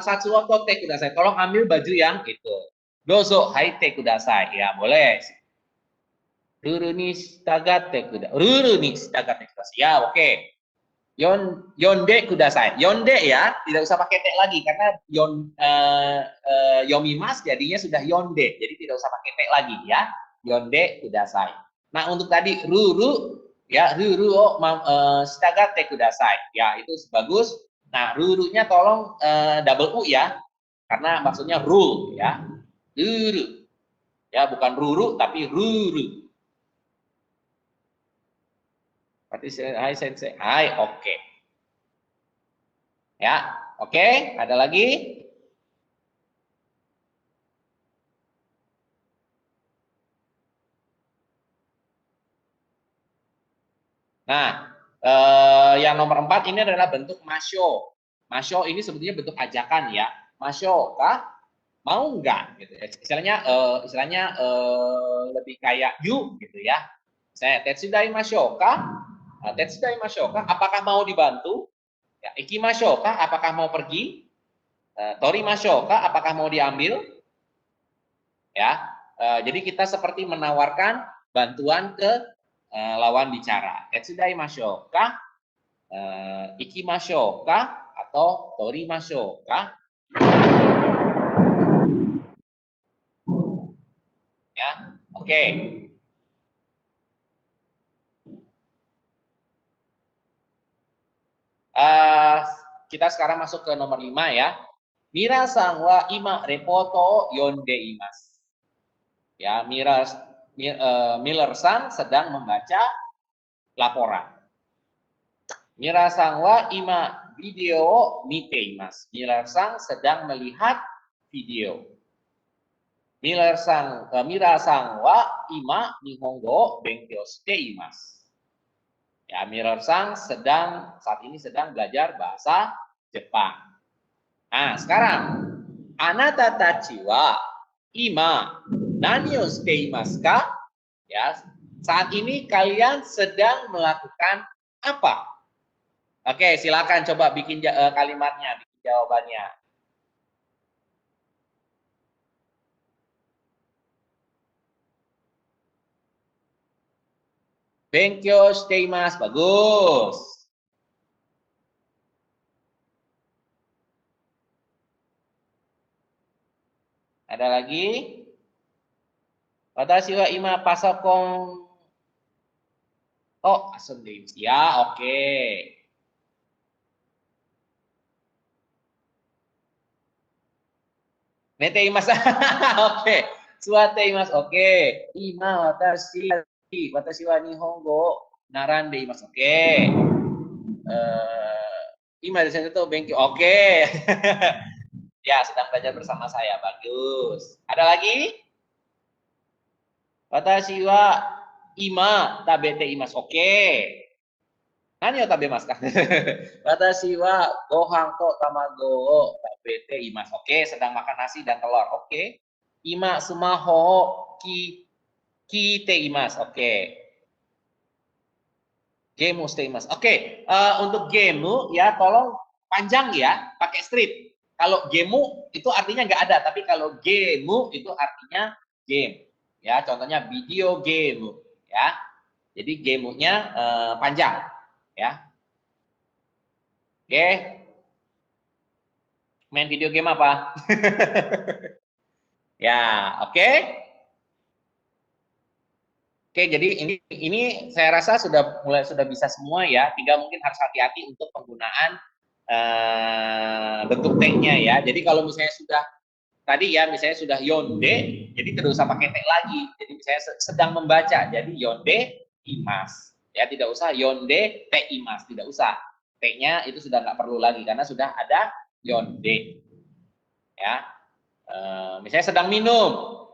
satsu o tote kudasai. Tolong ambil baju yang itu. Dozo haite kudasai. Ya, boleh. Ruru ni shitagatte kudasai. Ya, oke. Yonde kudasai. Yonde ya, tidak usah pakai te lagi karena yomimas jadinya sudah yonde. Jadi tidak usah pakai te lagi ya. Yonde kudasai. Nah, untuk tadi ruru ya, ruru shitagatte kudasai. Ya, itu bagus. Nah, rurunya tolong double u ya. Karena maksudnya rule ya. Ruru. Ya, bukan ruru tapi ruru. Berarti hai sensei. Hai, oke. Ya, oke. Ada lagi? Nah, yang nomor 4 ini adalah bentuk masyo. Masyo ini sebetulnya bentuk ajakan ya. Masyo kah? Mau nggak? Gitu. Istilahnya lebih kayak yuk gitu ya. Saya tetsudai masyo kah? Tetsudai masyo kah? Apakah mau dibantu? Ya, ikimashou kah? Apakah mau pergi? Torimashou kah? Apakah mau diambil? Ya, jadi kita seperti menawarkan bantuan ke lawan bicara. Tetsudai mashou ka? Ikimashou ka? Atau torimashou ka? Ya, oke. Kita sekarang masuk ke nomor 5 ya. Minasan wa ima repoto yonde imasu. Ya, Miller-san sedang membaca laporan. Mira-san wa ima video mite imasu. Mira-san sedang melihat video. Mira-san wa ima nihongo benkyou shite imasu. Ya, Mira-san saat ini sedang belajar bahasa Jepang. Nah, sekarang anata tachi wa ima nani o shite imasu ka? Ya, saat ini kalian sedang melakukan apa? Oke, silakan coba bikin kalimatnya, bikin jawabannya. Benkyou shite imasu, bagus. Ada lagi? Watashi wa ima pasokon. Oh, asumsi. Ya, oke. Nete imas. Oke. Suate imas. Oke. Ima watashi wa nihongo narande imas. Oke. Ima di sini tuh bengki. Oke. Ya, sedang belajar bersama saya. Bagus. Ada lagi? Watashi wa ima tabete imas. Oke. Nani yo tabemasu ka? Watashi wa gohan to tamago o tabete imasu. Oke, sedang makan nasi dan telur. Oke. Ima sumaho kite imasu. Oke. Game stay imasu. Oke, untuk game ya tolong panjang ya, pakai strip. Kalau game itu artinya nggak ada, tapi kalau game itu artinya game. Ya, contohnya video game ya. Jadi game-nya panjang ya. Oke, main video game apa? Ya, oke. Oke, jadi ini saya rasa sudah bisa semua ya. Tinggal mungkin harus hati-hati untuk penggunaan bentuk T-nya ya. Jadi kalau misalnya sudah tadi ya, misalnya sudah yonde, jadi tidak usah pakai T lagi. Jadi misalnya sedang membaca, jadi yonde imas. Ya, tidak usah yonde T imas, tidak usah. T-nya itu sudah nggak perlu lagi karena sudah ada yonde. Ya, misalnya sedang minum,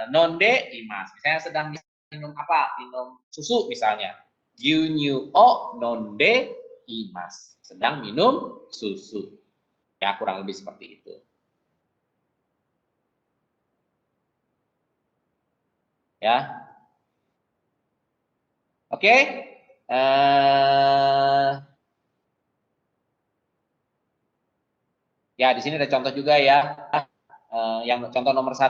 nonde imas. Misalnya sedang minum apa? Minum susu misalnya. Gyunyu o nonde imas. Sedang minum susu. Ya, kurang lebih seperti itu. Ya. Oke. Ya, di sini ada contoh juga ya. Yang contoh nomor 1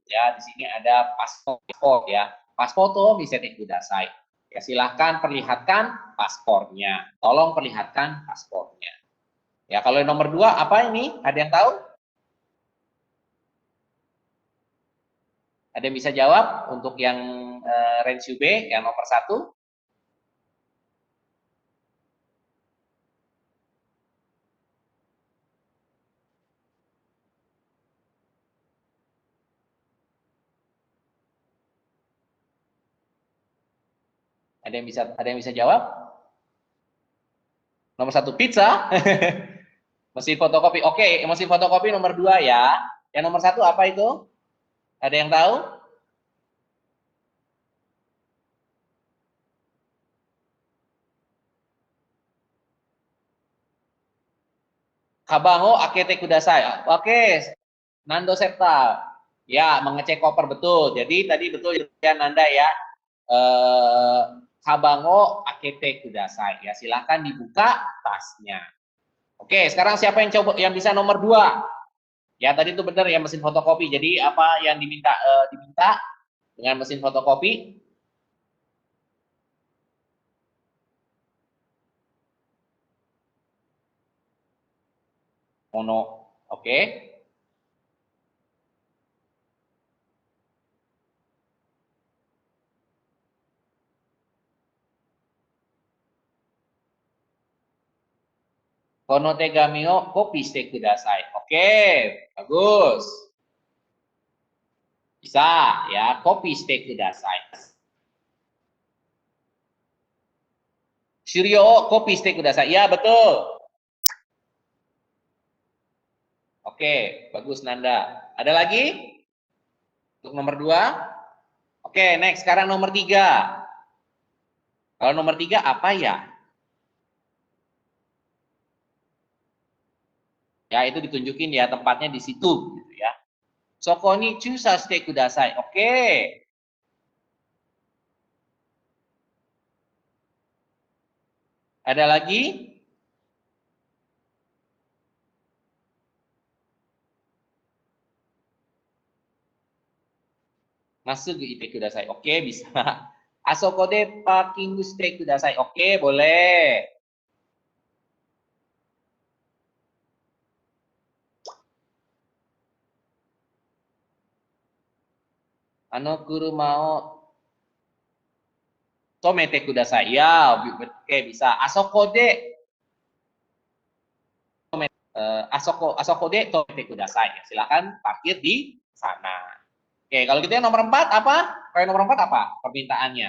ya, di sini ada paspor ya. Pasporto misete kudasai. Ya, silahkan perlihatkan paspornya. Tolong perlihatkan paspornya. Ya, kalau yang nomor 2 apa ini? Ada yang tahu? Ada yang bisa jawab untuk yang Renshu B yang nomor 1? Ada yang bisa jawab? Nomor 1 pizza. Mesin fotokopi. Oke, mesin fotokopi nomor 2 ya. Yang nomor 1 apa itu? Ada yang tahu? Kabango akete kudasai. Oke, Nando Septa. Ya, mengecek koper betul. Jadi tadi betul ya Nanda ya. Kabango akete kudasai. Ya, silahkan dibuka tasnya. Oke, sekarang siapa yang coba yang bisa nomor 2? Ya, tadi itu benar ya mesin fotokopi. Jadi apa yang diminta dengan mesin fotokopi? Mono. Oke. Kono tegami o kopi shite kudasai. Oke, bagus. Bisa ya, kopi shite kudasai. Shuryo o kopi shite kudasai. Ya, betul. Oke, bagus Nanda. Ada lagi? Untuk nomor 2? Oke, next. Sekarang nomor 3. Kalau nomor 3 apa ya? Ya, itu ditunjukin ya tempatnya di situ gitu ya. Soko ni chusa shite kudasai. Oke. Ada lagi? Masugu ite kudasai. Oke, bisa. Asoko de parking shite kudasai. Oke, boleh. Kuruma o tomete kudasai. Ya, oke bisa. Asoko de asoko de tomete kudasai. Silakan parkir di sana. Oke, kalau kita yang nomor 4 apa? Kalau yang nomor 4 apa permintaannya?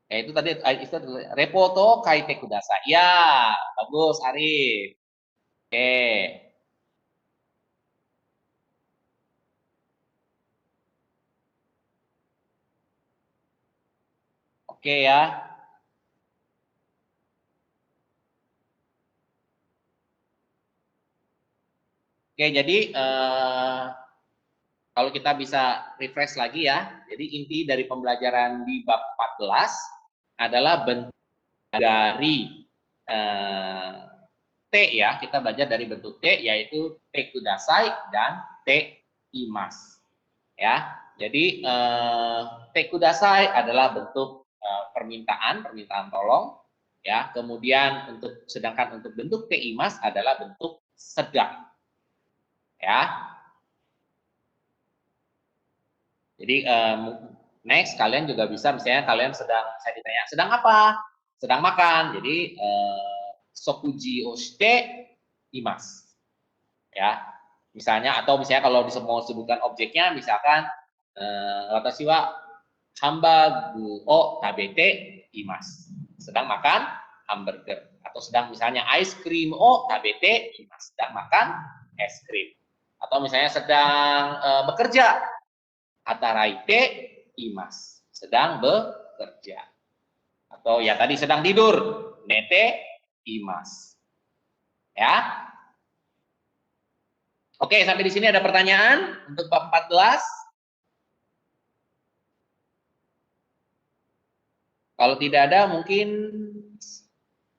Ya, itu tadi itu repoto kaite kudasai. Ya, bagus Arif. Oke. Oke ya. Oke, jadi kalau kita bisa refresh lagi ya. Jadi inti dari pembelajaran di bab 14 adalah bentuk dari T ya. Kita belajar dari bentuk T yaitu T kudasai dan T imas. Ya. Jadi T kudasai adalah bentuk permintaan tolong ya. Kemudian sedangkan untuk bentuk T imas adalah bentuk sedang. Ya. Jadi next kalian juga bisa misalnya kalian saya ditanya sedang apa? Sedang makan. Jadi sokuji oshite imas. Ya. Misalnya atau misalnya kalau mau sebutkan objeknya misalkan watashi wa hamburger o tabete imas. Sedang makan hamburger atau sedang misalnya ice cream o tabete imas. Sedang makan es krim. Atau misalnya sedang bekerja ataraite imas, sedang bekerja. Atau ya tadi sedang tidur, nete imas. Ya. Oke, sampai di sini ada pertanyaan untuk bab 14? Kalau tidak ada mungkin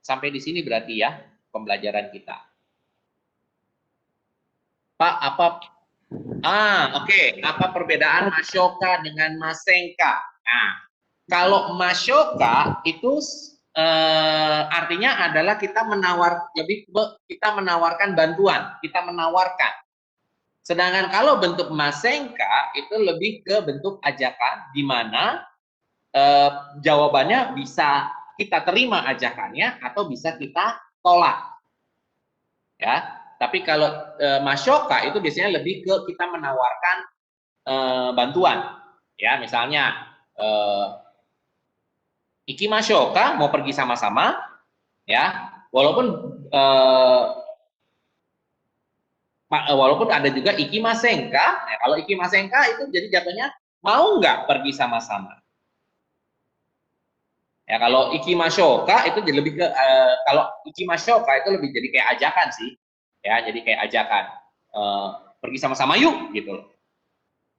sampai di sini berarti ya pembelajaran kita. Pak, apa oke. Apa perbedaan Mashoka dengan Masenka? Nah, kalau Mashoka itu artinya adalah kita menawarkan bantuan, kita menawarkan. Sedangkan kalau bentuk Masenka itu lebih ke bentuk ajakan, di mana jawabannya bisa kita terima ajakannya atau bisa kita tolak. Ya. Tapi kalau Mashoka itu biasanya lebih ke kita menawarkan bantuan. Ya, misalnya Ikimashoka mau pergi sama-sama, ya. Walaupun ada juga Ikimasenka. Nah, kalau Ikimasenka itu jadi jatuhnya mau nggak pergi sama-sama. Ya, kalau Ikimashoka itu jadi lebih ke kalau Ikimashoka itu lebih jadi kayak ajakan sih. Ya, jadi kayak ajakan. Pergi sama-sama yuk gitu loh.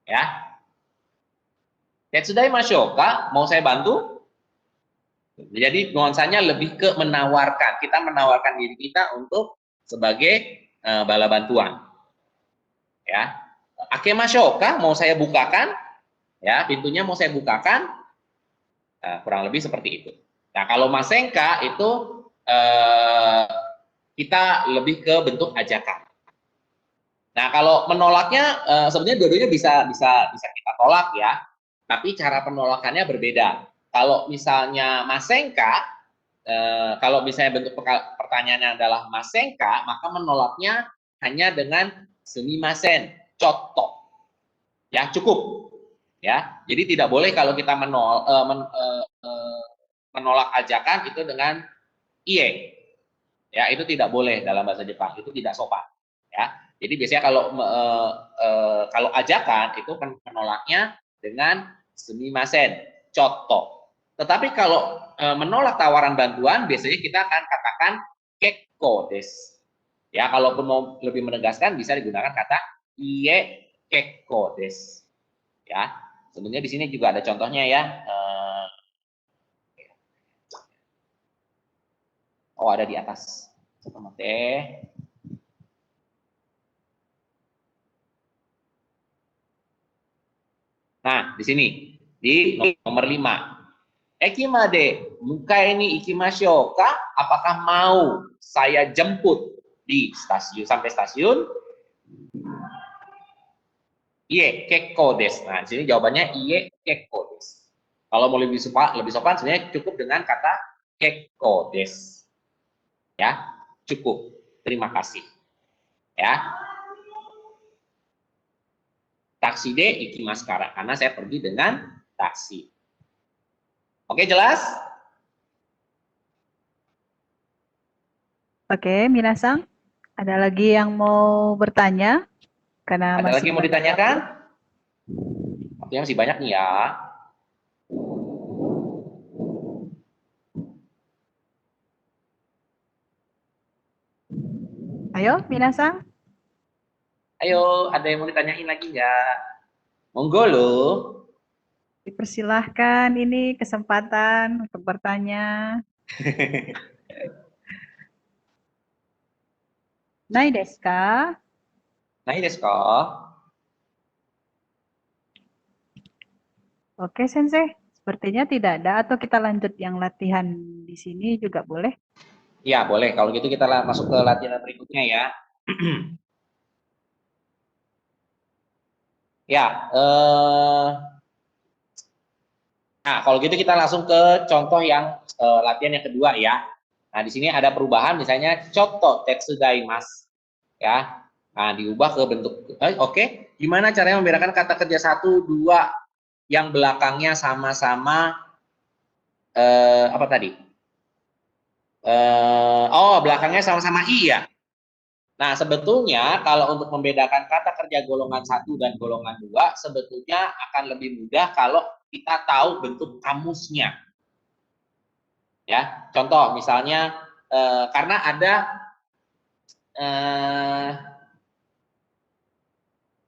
Ya. Tetsudai Mashoka, mau saya bantu? Jadi nuansanya lebih ke menawarkan. Kita menawarkan diri kita untuk sebagai bala bantuan. Ya. Akemashouka, mau saya bukakan? Ya, pintunya mau saya bukakan? Kurang lebih seperti itu. Nah, kalau Masenka itu kita lebih ke bentuk ajakan. Nah, kalau menolaknya sebenarnya dua-duanya bisa kita tolak ya. Tapi cara penolakannya berbeda. Kalau misalnya Masenka, kalau misalnya bentuk pertanyaannya adalah Masenka, maka menolaknya hanya dengan sumimasen, contoh. Ya, cukup. Ya. Jadi tidak boleh kalau kita menolak ajakan itu dengan iye. Ya, itu tidak boleh dalam bahasa Jepang. Itu tidak sopan. Ya. Jadi biasanya kalau ajakan itu menolaknya dengan sumimasen, contoh. Tetapi kalau menolak tawaran bantuan, biasanya kita akan katakan kekko desu. Ya, kalaupun mau lebih menegaskan bisa digunakan kata iye kekko desu. Ya, sebenarnya di sini juga ada contohnya ya. Oh, ada di atas. Nah, di sini di nomor 5. Ekimade mukai ni ikimashou ka? Apakah mau saya jemput di stasiun sampai stasiun? Iye kekko desu. Nah, di sini jawabannya iye kekko desu. Kalau mau lebih sopan sebenarnya cukup dengan kata kekko desu. Ya, cukup. Terima kasih. Ya. Taksi de ikimasu karena saya pergi dengan taksi. Oke, jelas? Oke, Minasang, ada lagi yang mau bertanya? Karena Ada lagi masih yang mau banyak ditanyakan? waktu. Waktunya masih banyak nih ya. Ayo, Minasang. Ayo, ada yang mau ditanyain lagi nggak? Monggo loh. Dipersilahkan ini kesempatan untuk bertanya. Nai desu ka? Nai desu ka? Oke, Sensei. Sepertinya tidak ada atau kita lanjut yang latihan di sini juga boleh. Ya, boleh. Kalau gitu kita masuk ke latihan berikutnya ya. Ya, nah kalau gitu kita langsung ke contoh yang latihan yang kedua ya. Nah, di sini ada perubahan misalnya contoh tetsudaimasu ya. Nah, diubah ke bentuk oke. Gimana caranya membedakan kata kerja 1, 2 yang belakangnya sama-sama apa tadi? Oh, belakangnya sama-sama i ya. Nah, sebetulnya kalau untuk membedakan kata kerja golongan 1 dan golongan 2 sebetulnya akan lebih mudah kalau kita tahu bentuk kamusnya. Ya, contoh misalnya karena ada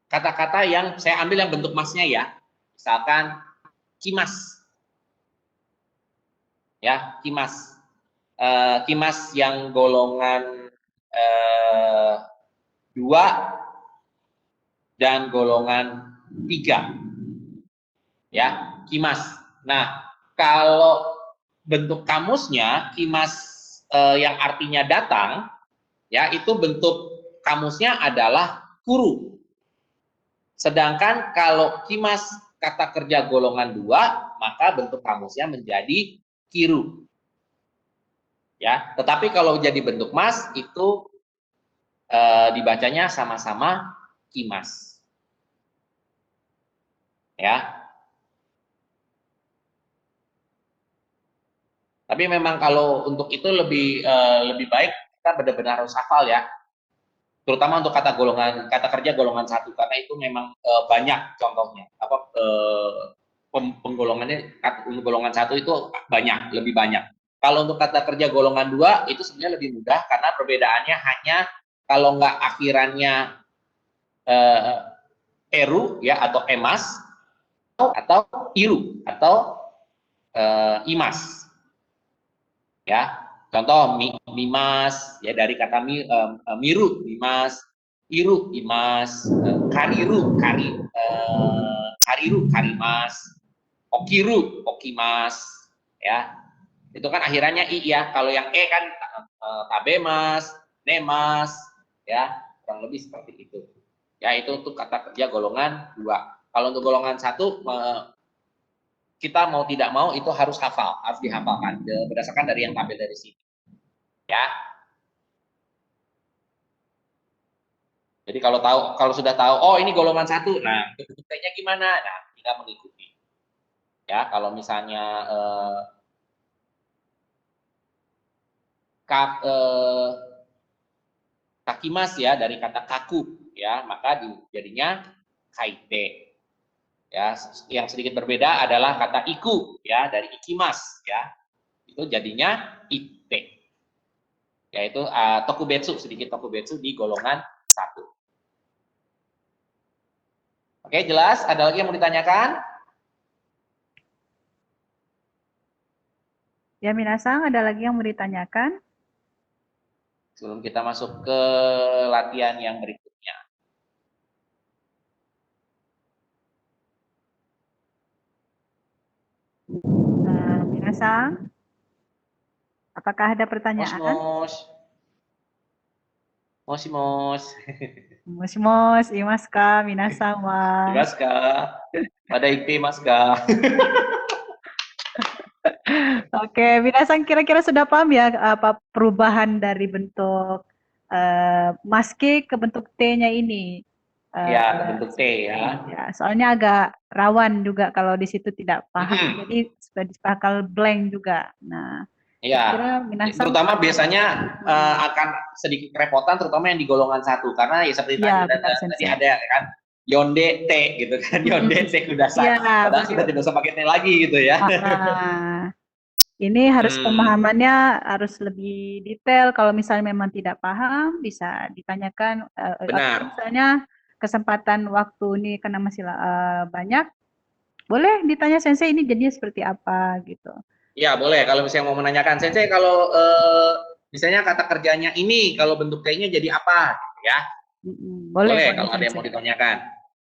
kata-kata yang saya ambil yang bentuk masnya ya. Misalkan kimas. Ya, kimas. Kimas yang golongan 2 dan golongan 3. Ya, kimas. Nah, kalau bentuk kamusnya kimas yang artinya datang, ya itu bentuk kamusnya adalah kuru. Sedangkan kalau kimas kata kerja golongan 2, maka bentuk kamusnya menjadi kiru. Ya, tetapi kalau jadi bentuk mas itu dibacanya sama-sama kimas. Ya. Tapi memang kalau untuk itu lebih baik kita benar-benar harus hafal ya. Terutama untuk kata kerja golongan 1 karena itu memang banyak contohnya. Penggolongannya untuk golongan 1 itu lebih banyak. Kalau untuk kata kerja golongan 2 itu sebenarnya lebih mudah karena perbedaannya hanya kalau nggak akhirannya eh, eru ya atau emas atau iru atau imas ya. Contoh mimas ya dari kata miru mimas, iru imas, kariru karimas, okiru okimas ya. Itu kan akhirannya i ya. Kalau yang e kan tabemas, nemas ya, kurang lebih seperti itu. Ya itu untuk kata kerja golongan 2. Kalau untuk golongan 1 kita mau tidak mau itu harus dihafalkan berdasarkan dari yang tampil dari sini. Ya. Jadi kalau sudah tahu, oh ini golongan 1, nah bentuk T-nya gimana? Nah, tinggal mengikuti. Ya, kalau misalnya kakimas ya dari kata kaku ya, maka jadinya kaite. Ya, yang sedikit berbeda adalah kata iku ya dari ikimas ya. Itu jadinya ite. Yaitu tokubetsu, sedikit tokubetsu di golongan 1. Oke, jelas? Ada lagi yang mau ditanyakan? Ya, Minasang, ada lagi yang mau ditanyakan? Sebelum kita masuk ke latihan yang berikutnya. Minasang, apakah ada Mos, pertanyaan? mos. Moshi mos. もしもし、いますか皆さんは。 Imas ka? Pada mas ka? Oke, minasan kira-kira sudah paham ya apa perubahan dari bentuk maske ke bentuk T-nya ini. Ya, ke bentuk T ya. Ya, soalnya agak rawan juga kalau di situ tidak paham. Jadi bakal blank juga. Nah, Iya, kira-kira minasan terutama biasanya akan sedikit kerepotan, terutama yang di golongan 1 karena ya seperti ya, tadi, benar, tadi Sensei. ada kan Yonde T gitu kan, Yonde T kudasai. Iya, Padahal sudah tidak usah pakai T lagi gitu ya. Ah, ini harus pemahamannya harus lebih detail. Kalau misalnya memang tidak paham, bisa ditanyakan. Atau Benar. misalnya kesempatan waktu ini karena masih banyak, boleh ditanya sensei ini jadinya seperti apa gitu. Ya boleh kalau misalnya mau menanyakan Sensei kalau misalnya kata kerjanya ini kalau bentuk T-nya jadi apa gitu ya. Boleh, Boleh boleh kalau ada yang mau sensei. ditanyakan.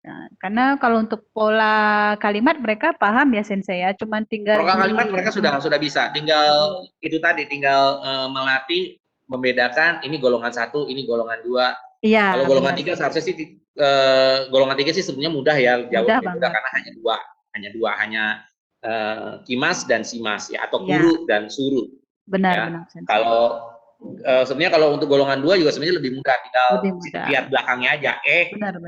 Nah, karena kalau untuk pola kalimat mereka paham ya sensei ya, cuman tinggal Program kalimat mereka sudah bisa, tinggal itu tadi, tinggal melatih membedakan ini golongan 1, ini golongan 2. Iya, Kalau golongan benar. 3 seharusnya sih golongan 3 sih sebenarnya mudah ya, Mudah jawabnya mudah banget. karena hanya dua, hanya Kimas dan Simas ya, atau Iya, Kuru dan Suru ya. benar sensei. Kalau sebenarnya kalau untuk golongan 2 juga sebenarnya lebih mudah, tinggal Lebih mudah. lihat belakangnya aja, Benar.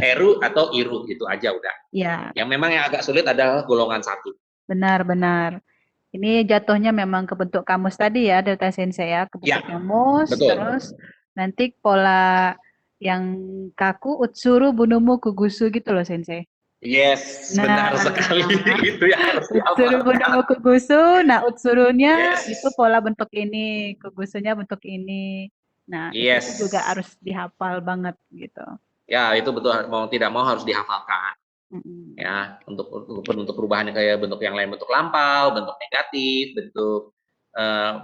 Eru atau Iru gitu aja udah. Iya, Yang memang yang agak sulit adalah golongan 1. benar. Ini jatuhnya memang ke bentuk kamus tadi ya, Delta Sensei ya, ke Ya, bentuk kamus, betul. terus nanti pola yang kaku, utsuru, bunumu, kugusu gitu loh Sensei. Yes, Nah, benar sekali. Itu yang harus utsuru, bunumu, dihafalkan. kugusu, nah utsurunya Yes. itu pola bentuk ini, kugusunya bentuk ini. Nah, itu Yes. juga harus dihafal banget gitu. Ya, itu betul, mau tidak mau harus dihafalkan. Ya, untuk bentuk perubahannya kayak bentuk yang lain, bentuk lampau, bentuk negatif,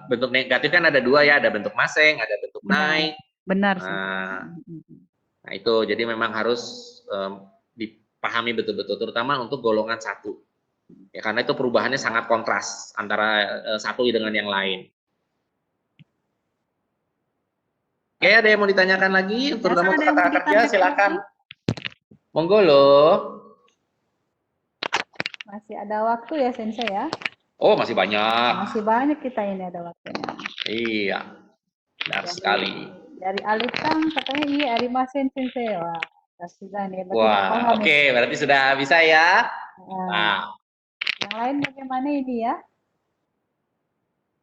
bentuk negatif kan ada dua ya, ada bentuk maseng, ada bentuk naik. Benar. Nah, itu jadi memang harus dipahami betul-betul, terutama untuk golongan 1. Ya, karena itu perubahannya sangat kontras antara satu dengan yang lain. Oke, ada yang mau ditanyakan lagi, terutama untuk kata kerja, silakan. Monggo loh. Masih ada waktu ya Sensei ya? Oh, masih banyak. Masih banyak kita ini ada waktunya. Iya, benar sekali. Dari Alitang katanya iya Arimasen Sensei. Wah, sudah nih. Wah, oke, berarti sudah bisa ya. Nah. Yang lain bagaimana ini ya?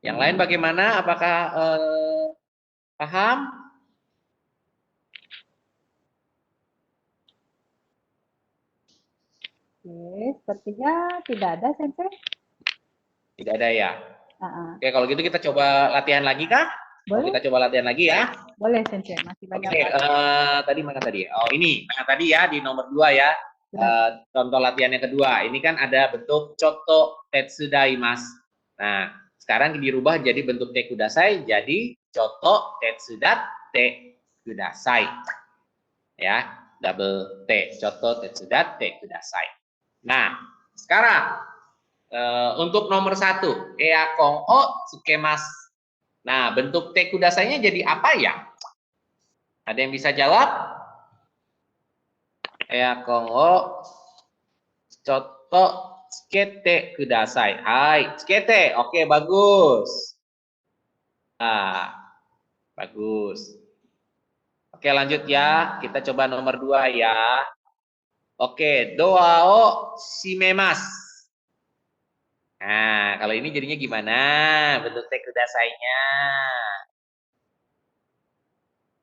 Yang lain bagaimana? Apakah paham? Oke, sepertinya tidak ada Sensei. Tidak ada ya. Oke, kalau gitu kita coba latihan lagi kah? Boleh. Kita coba latihan lagi ya. Boleh Sensei, masih banyak. Oke, tadi mana tadi? Oh ini, mana tadi ya di nomor 2 ya. Contoh latihan yang kedua. Ini kan ada bentuk choto tetsudaimasu. Nah, sekarang dirubah jadi bentuk te kudasai, jadi choto tetsudat te kudasai. Ya, double T, choto tetsudat te kudasai. Nah, sekarang untuk nomor 1, eakon o tsukemas. Nah, bentuk te kudasainya jadi apa ya? Ada yang bisa jawab? Eakon o choto tsukete kudasai. Hai, tsukete. Oke, bagus. Bagus. Oke, lanjut ya. Kita coba nomor 2 ya. Oke, doa o shimemas. Nah, kalau ini jadinya gimana? Bentuk te kudasainya.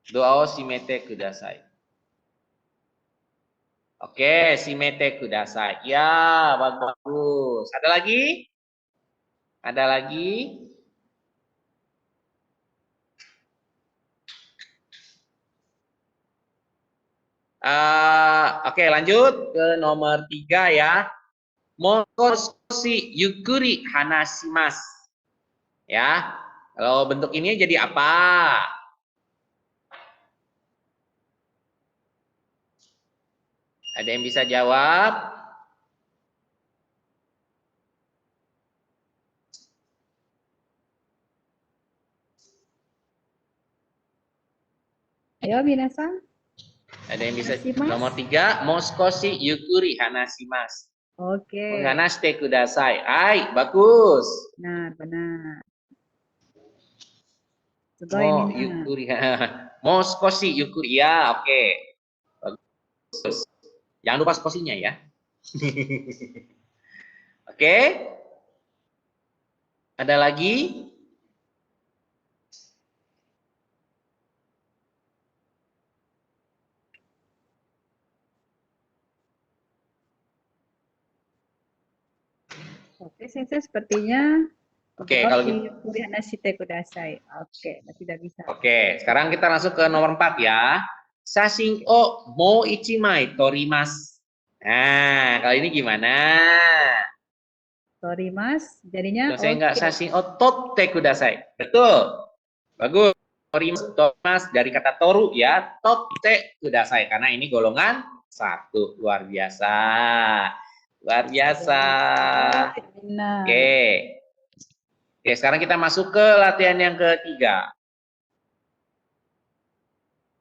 Doa o shimete kudasai. Oke, shimete kudasai. Ya, bagus. Ada lagi? Ada lagi? Oke, lanjut ke nomor 3 ya. Mokoshi yukuri hanashimasu. Ya, kalau bentuk ini jadi apa? Ada yang bisa jawab? Ayo, minasan. Ada yang bisa Hanashimasu. nomor 3, Moskoshi Yukuri Hanashimasu. Oke. Hanashite kudasai. Hai, bagus. Benar, benar. Sugoi Oh, minna. Yukuri. Moskoshi Yukuri. Ya, oke. Bagus. Jangan lupa skosinya ya. Oke. Ada lagi? Oke, Sensei, sepertinya Oke, jawab kalau di gitu. Yukuri Hanashite kudasai. Oke, tidak bisa. Oke, sekarang kita langsung ke nomor 4 ya. Sashin o mo ichimai torimasu. Nah, kali ini gimana? Sorry, Mas. Jadinya Saya nggak oke. sashin o totte kudasai. Betul. Bagus. Torimasu dari kata toru ya. Totte kudasai. Karena ini golongan 1. Luar biasa. Luar biasa. Benar. Oke. Oke, sekarang kita masuk ke latihan yang ketiga.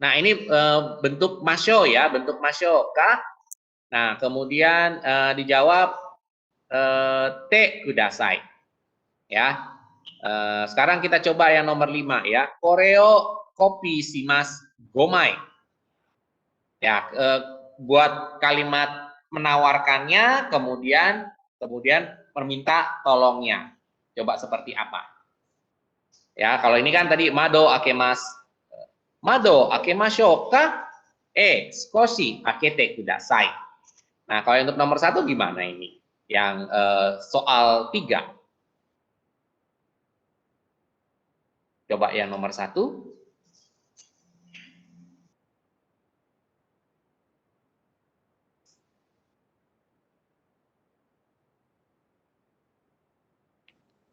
Nah, ini bentuk masyo ya, bentuk masyo kah? Nah, kemudian dijawab te kudasai. Ya. Sekarang kita coba yang nomor 5 ya. Koreo kopi simas gomai. Ya, buat kalimat menawarkannya, kemudian meminta tolongnya. Coba seperti apa? Ya, kalau ini kan tadi mado akemas. Mado akemashou ka? Skoshi akete kudasai. Nah, kalau untuk nomor 1 gimana ini? Yang soal 3. Coba yang nomor 1.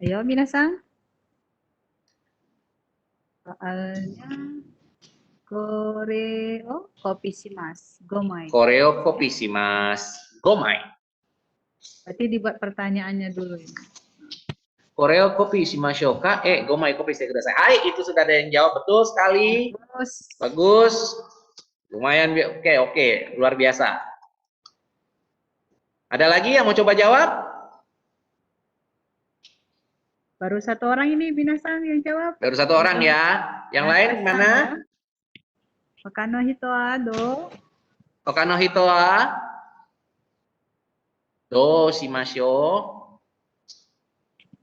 Ayo, minasan. Soalnya Koreo kopi shimasu. Gomai. Koreo kopi shimasu gomai. Berarti dibuat pertanyaannya dulu ini. Koreo kopi shimashou ka? Gomai kopi shite kudasai. Hai, itu sudah ada yang jawab betul sekali. Terus, Bagus. Lumayan, oke, luar biasa. Ada lagi yang mau coba jawab? baru 1 orang ini minasan yang jawab. Baru 1 orang ya. Yang lain mana? Makano hito ado. Okano hitoa. Do shimashou.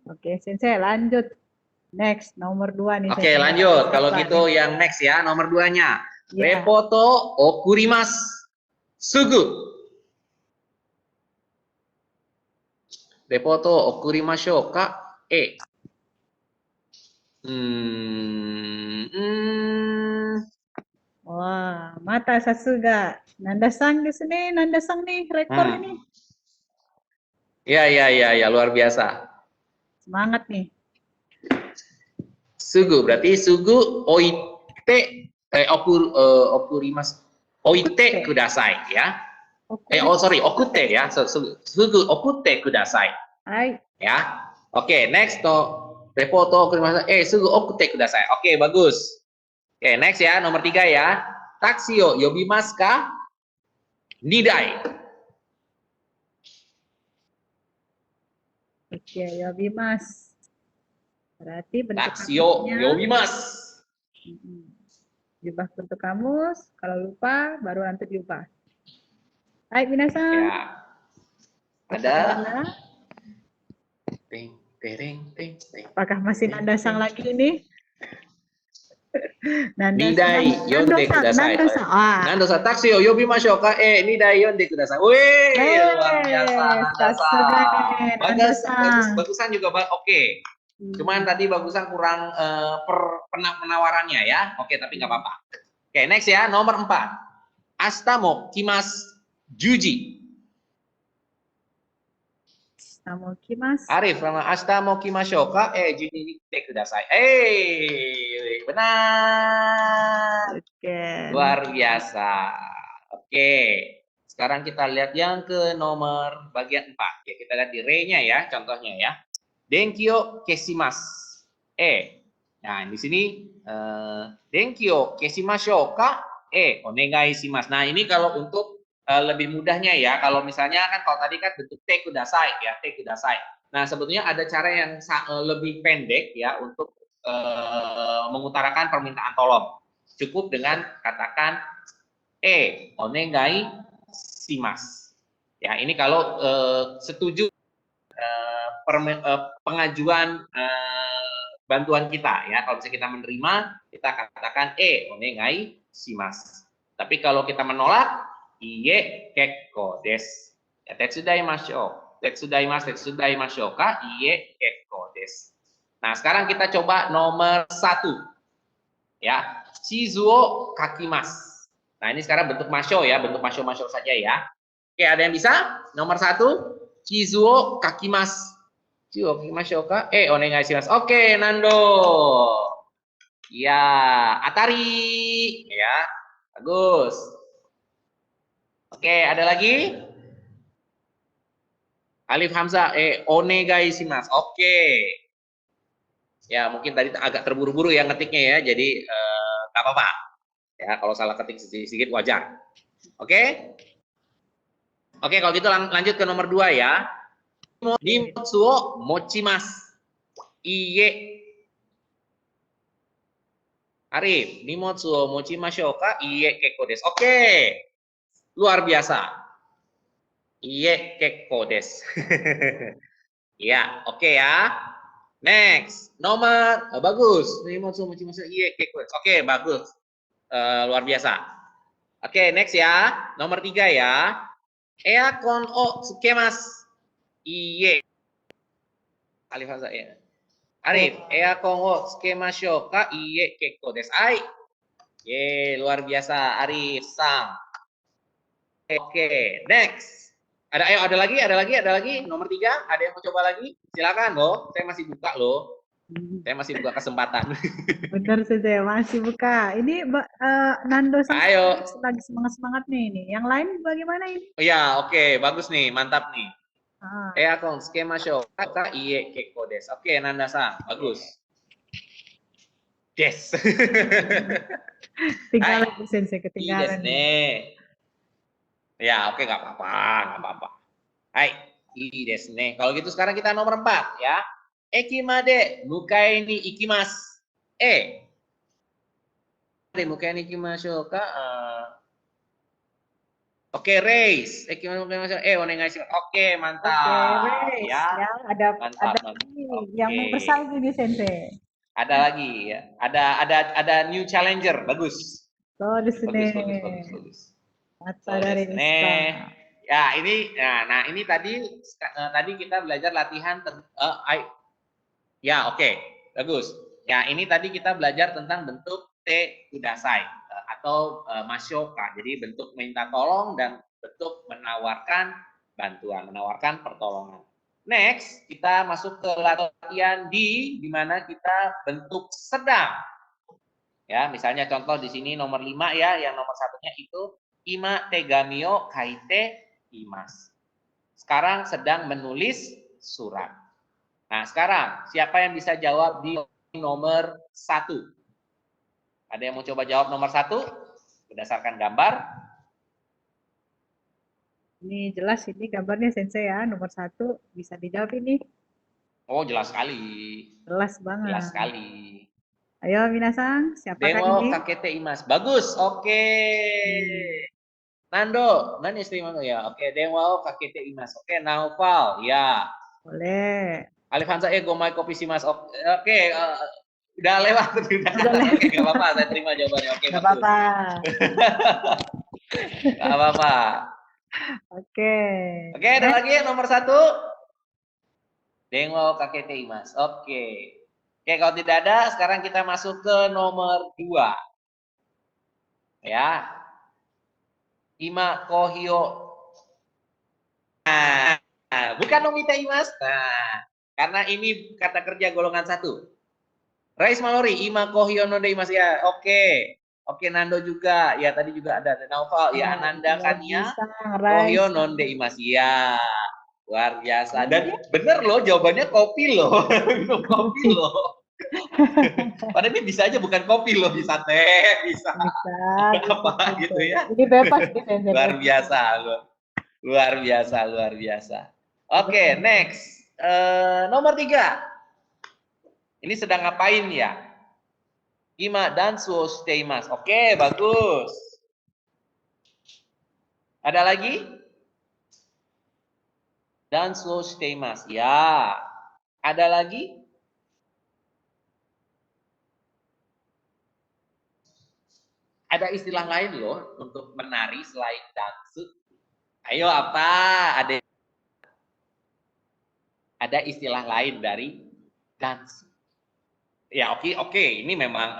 Oke, Sensei lanjut. Next, nomor 2 nih. Oke, lanjut. Kalau gitu yang next ya, nomor 2-nya. Ya. Repoto okurimasu. Sugu. Repoto okurimashou ka? Wah, mata sasuga. Nanda-san desu ne, Nanda-san nih rekor ini. Ya, luar biasa. Semangat nih. Sugu berarti sugu oite okurimasu. Oite kudasai ya. Okute ya. Sugu okute kudasai. Hai. Ya. Oke, next repoto okurimasu. Sugu okute kudasai. Oke, bagus. Oke, next ya, nomor 3 ya. Taksio yobimasu ka? Nidai. Oke, yobimasu. Berarti bentuk Taksio yobimasu. Jubah bentuk kamus. Kalau lupa, baru nanti diubah. Hai, minasan. Ya. Ada. Apakah masih Nanda-san lagi ini? Nidai yonde kudasai. Nanda-san taksio yobimashou ka? Nidai yonde kudasai. Wih, luar biasa Nanda-san. Bagusan juga oke. Cuman tadi bagusan kurang penawarannya ya. Oke, tapi nggak apa-apa. Oke, next ya, nomor 4. Astamo kimas juji. Arif, nama astamo kimashou ka? Juji te kudasai. Benar. Oke. Luar biasa. Oke. Sekarang kita lihat yang ke nomor bagian 4. Ya, kita lihat di re-nya ya, contohnya ya. Denkyo kesimasu. Nah, di sini Denkyo kesimashou ka? Onegai shimasu. Nah, ini kalau untuk lebih mudahnya ya. Kalau misalnya kan kalau tadi kan bentuk te kudasai ya, te kudasai. Nah, sebetulnya ada cara yang lebih pendek ya untuk mengutarakan permintaan tolong. Cukup dengan katakan onegai shimasu. Ya, ini kalau setuju pengajuan bantuan kita ya. Kalau misalnya kita menerima, kita katakan onegai shimasu. Tapi kalau kita menolak, iye kekko desu. Ya, tetsudaimashou. Tetsudaimashou ka? Iye kekko desu. Nah, sekarang kita coba nomor 1. Ya, chizu o kakimasu. Nah, ini sekarang bentuk masyo ya, bentuk masyo saja ya. Oke, ada yang bisa? Nomor 1, chizu o kakimasu. Chizu o kakimashou ka? Onegai shimasu. Oke, Nando. Ya, Atari. Ya, bagus. Oke, ada lagi? Alif Hamzah, onegai shimasu. Oke. Ya, mungkin tadi agak terburu-buru ya ngetiknya ya, jadi nggak apa-apa. Ya, kalau salah ketik sedikit wajar. Oke? Oke, kalau gitu lanjut ke nomor 2 ya. Nimotsu o mochimasu. Iye. Arif, nimotsu o mochimashou ka? Iye kekko desu. Oke. Luar biasa. Iye kekko desu. Ya, oke ya. Next, nomor bagus. Nimotsu o mochimashou iye kekko desu. Oke, bagus. Luar biasa. Oke, next ya. Nomor 3 ya. Eakon o tsukemasu. Iye. Alif Hamzah ya. Arif, eakon o tsukemashou ka? Iye kekko desu. Ai. Luar biasa Arif Sang. Oke, next. Ada lagi. Nomor 3, ada yang mau coba lagi? Silakan loh. Saya masih buka loh. Saya masih buka kesempatan. Benar saja, masih buka. Ini Nando sama Ayo. lagi semangat-semangat nih ini. Yang lain bagaimana ini? Iya, oke, bagus nih, mantap nih. Ah, Eakon tsukemashou ka? Iye kekko desu. Oke, Nanda-san, bagus. Des. tinggalan Bu Sensei, ketinggalan. Ya, oke, nggak apa-apa. Hai, ii desu ne. Kalau gitu sekarang kita nomor 4 ya. Eki made mukai ni ikimasu. Mukai ni ikimashou ka? Oke, race. Eki made mukai ni ikimashou. Onegai shimasu. Oke, mantap. Oke, Ya. ada Mantap. yang mau bersaing ini Sensei. Ada lagi ya. Ada new challenger. Bagus. Oh, di sini. Bagus. Mata dari Ispa. Ya, ini ini tadi kita belajar latihan ya, oke. Bagus. Ya, ini tadi kita belajar tentang bentuk te kudasai atau masyoka. Jadi bentuk minta tolong dan bentuk menawarkan bantuan, menawarkan pertolongan. Next, kita masuk ke latihan di mana kita bentuk sedang. Ya, misalnya contoh di sini nomor 5 ya, yang nomor satunya itu ima tegami o kaite imasu. Sekarang sedang menulis surat. Nah, sekarang siapa yang bisa jawab di nomor 1? Ada yang mau coba jawab nomor 1 berdasarkan gambar? Ini jelas ini gambarnya Sensei ya, nomor 1 bisa dijawab ini. Oh, jelas sekali. Jelas banget. Jelas sekali. Ayo Minasang, siapakah Dengo ini? kakete imas. Bagus. Oke. Nando, nani istimewa ya. Oke, Dengo kakete imas. Oke, Naufal. Ya. Boleh. Alif Hansa gomai kopi simas. Oke, udah lewat. Oke, nggak apa-apa. Saya terima jawabannya. Oke, nggak apa-apa. Nggak apa-apa. Oke. Oke, ada lagi yang nomor 1. Dengo kakete imas. Oke. Oke, kalau tidak ada, sekarang kita masuk ke nomor 2. Ya. Ima kohio. Nah, bukan nomita imas. Nah, karena ini kata kerja golongan 1. Rais Malori, ima kohio no de imas ya. Oke. Oke, Nando juga. Ya, tadi juga ada Naufal. Ya, Ananda kan ya. Kohio non de imas ya. Luar biasa. Dan bener loh, jawabannya kopi loh. Minum kopi loh. Padahal ini bisa aja bukan kopi loh, bisa teh, bisa Bisa, apa gitu ya. Ini bebas di sensei. Luar biasa, luar biasa, luar biasa. Oke, next. Nomor 3. Ini sedang ngapain ya? Ima dansu shiteimasu. Oke, bagus. Ada lagi? Dansu shiteimasu. Ya. Ada lagi? Ada istilah lain loh untuk menari selain dansu. Ayo apa? Ada istilah lain dari dansu. Ya oke. Ini memang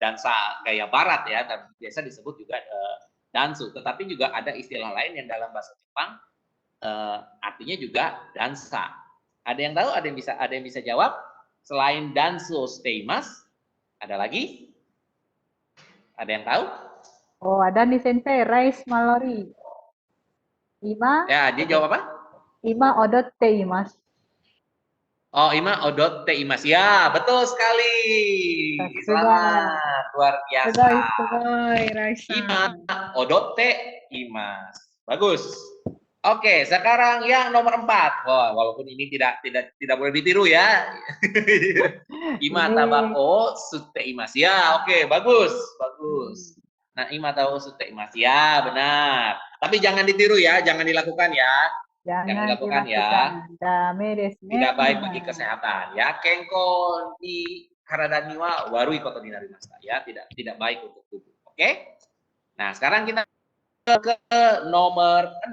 dansa gaya barat ya, dan biasa disebut juga dansu. Tetapi juga ada istilah lain yang dalam bahasa Jepang artinya juga dansa. Ada yang tahu? Ada yang bisa jawab? Selain dansu shiteimasu, ada lagi? Ada yang tahu? Oh, ada nih sensei, Rice Mallory. Ima, Ya, dia jawab apa? Ima odot teimasu. Oh, Ima odot teimas. Ya, betul sekali. Selamat, luar biasa. Sugoi, Raisa. Ima odot teimas. Bagus. Oke, sekarang yang nomor 4. Wah, walaupun ini tidak boleh ditiru ya. Ima tabako suteimas. Ya, oke, bagus. Nah, ima tabako suteimas. Ya, benar. Tapi jangan ditiru ya, jangan dilakukan ya. Jangan dilakukan ya. Tidak baik bagi kesehatan ya. Kenko di karada ni wa warui koto ni narimashita ya, tidak baik untuk tubuh. Oke? Nah, sekarang kita ke nomor 6.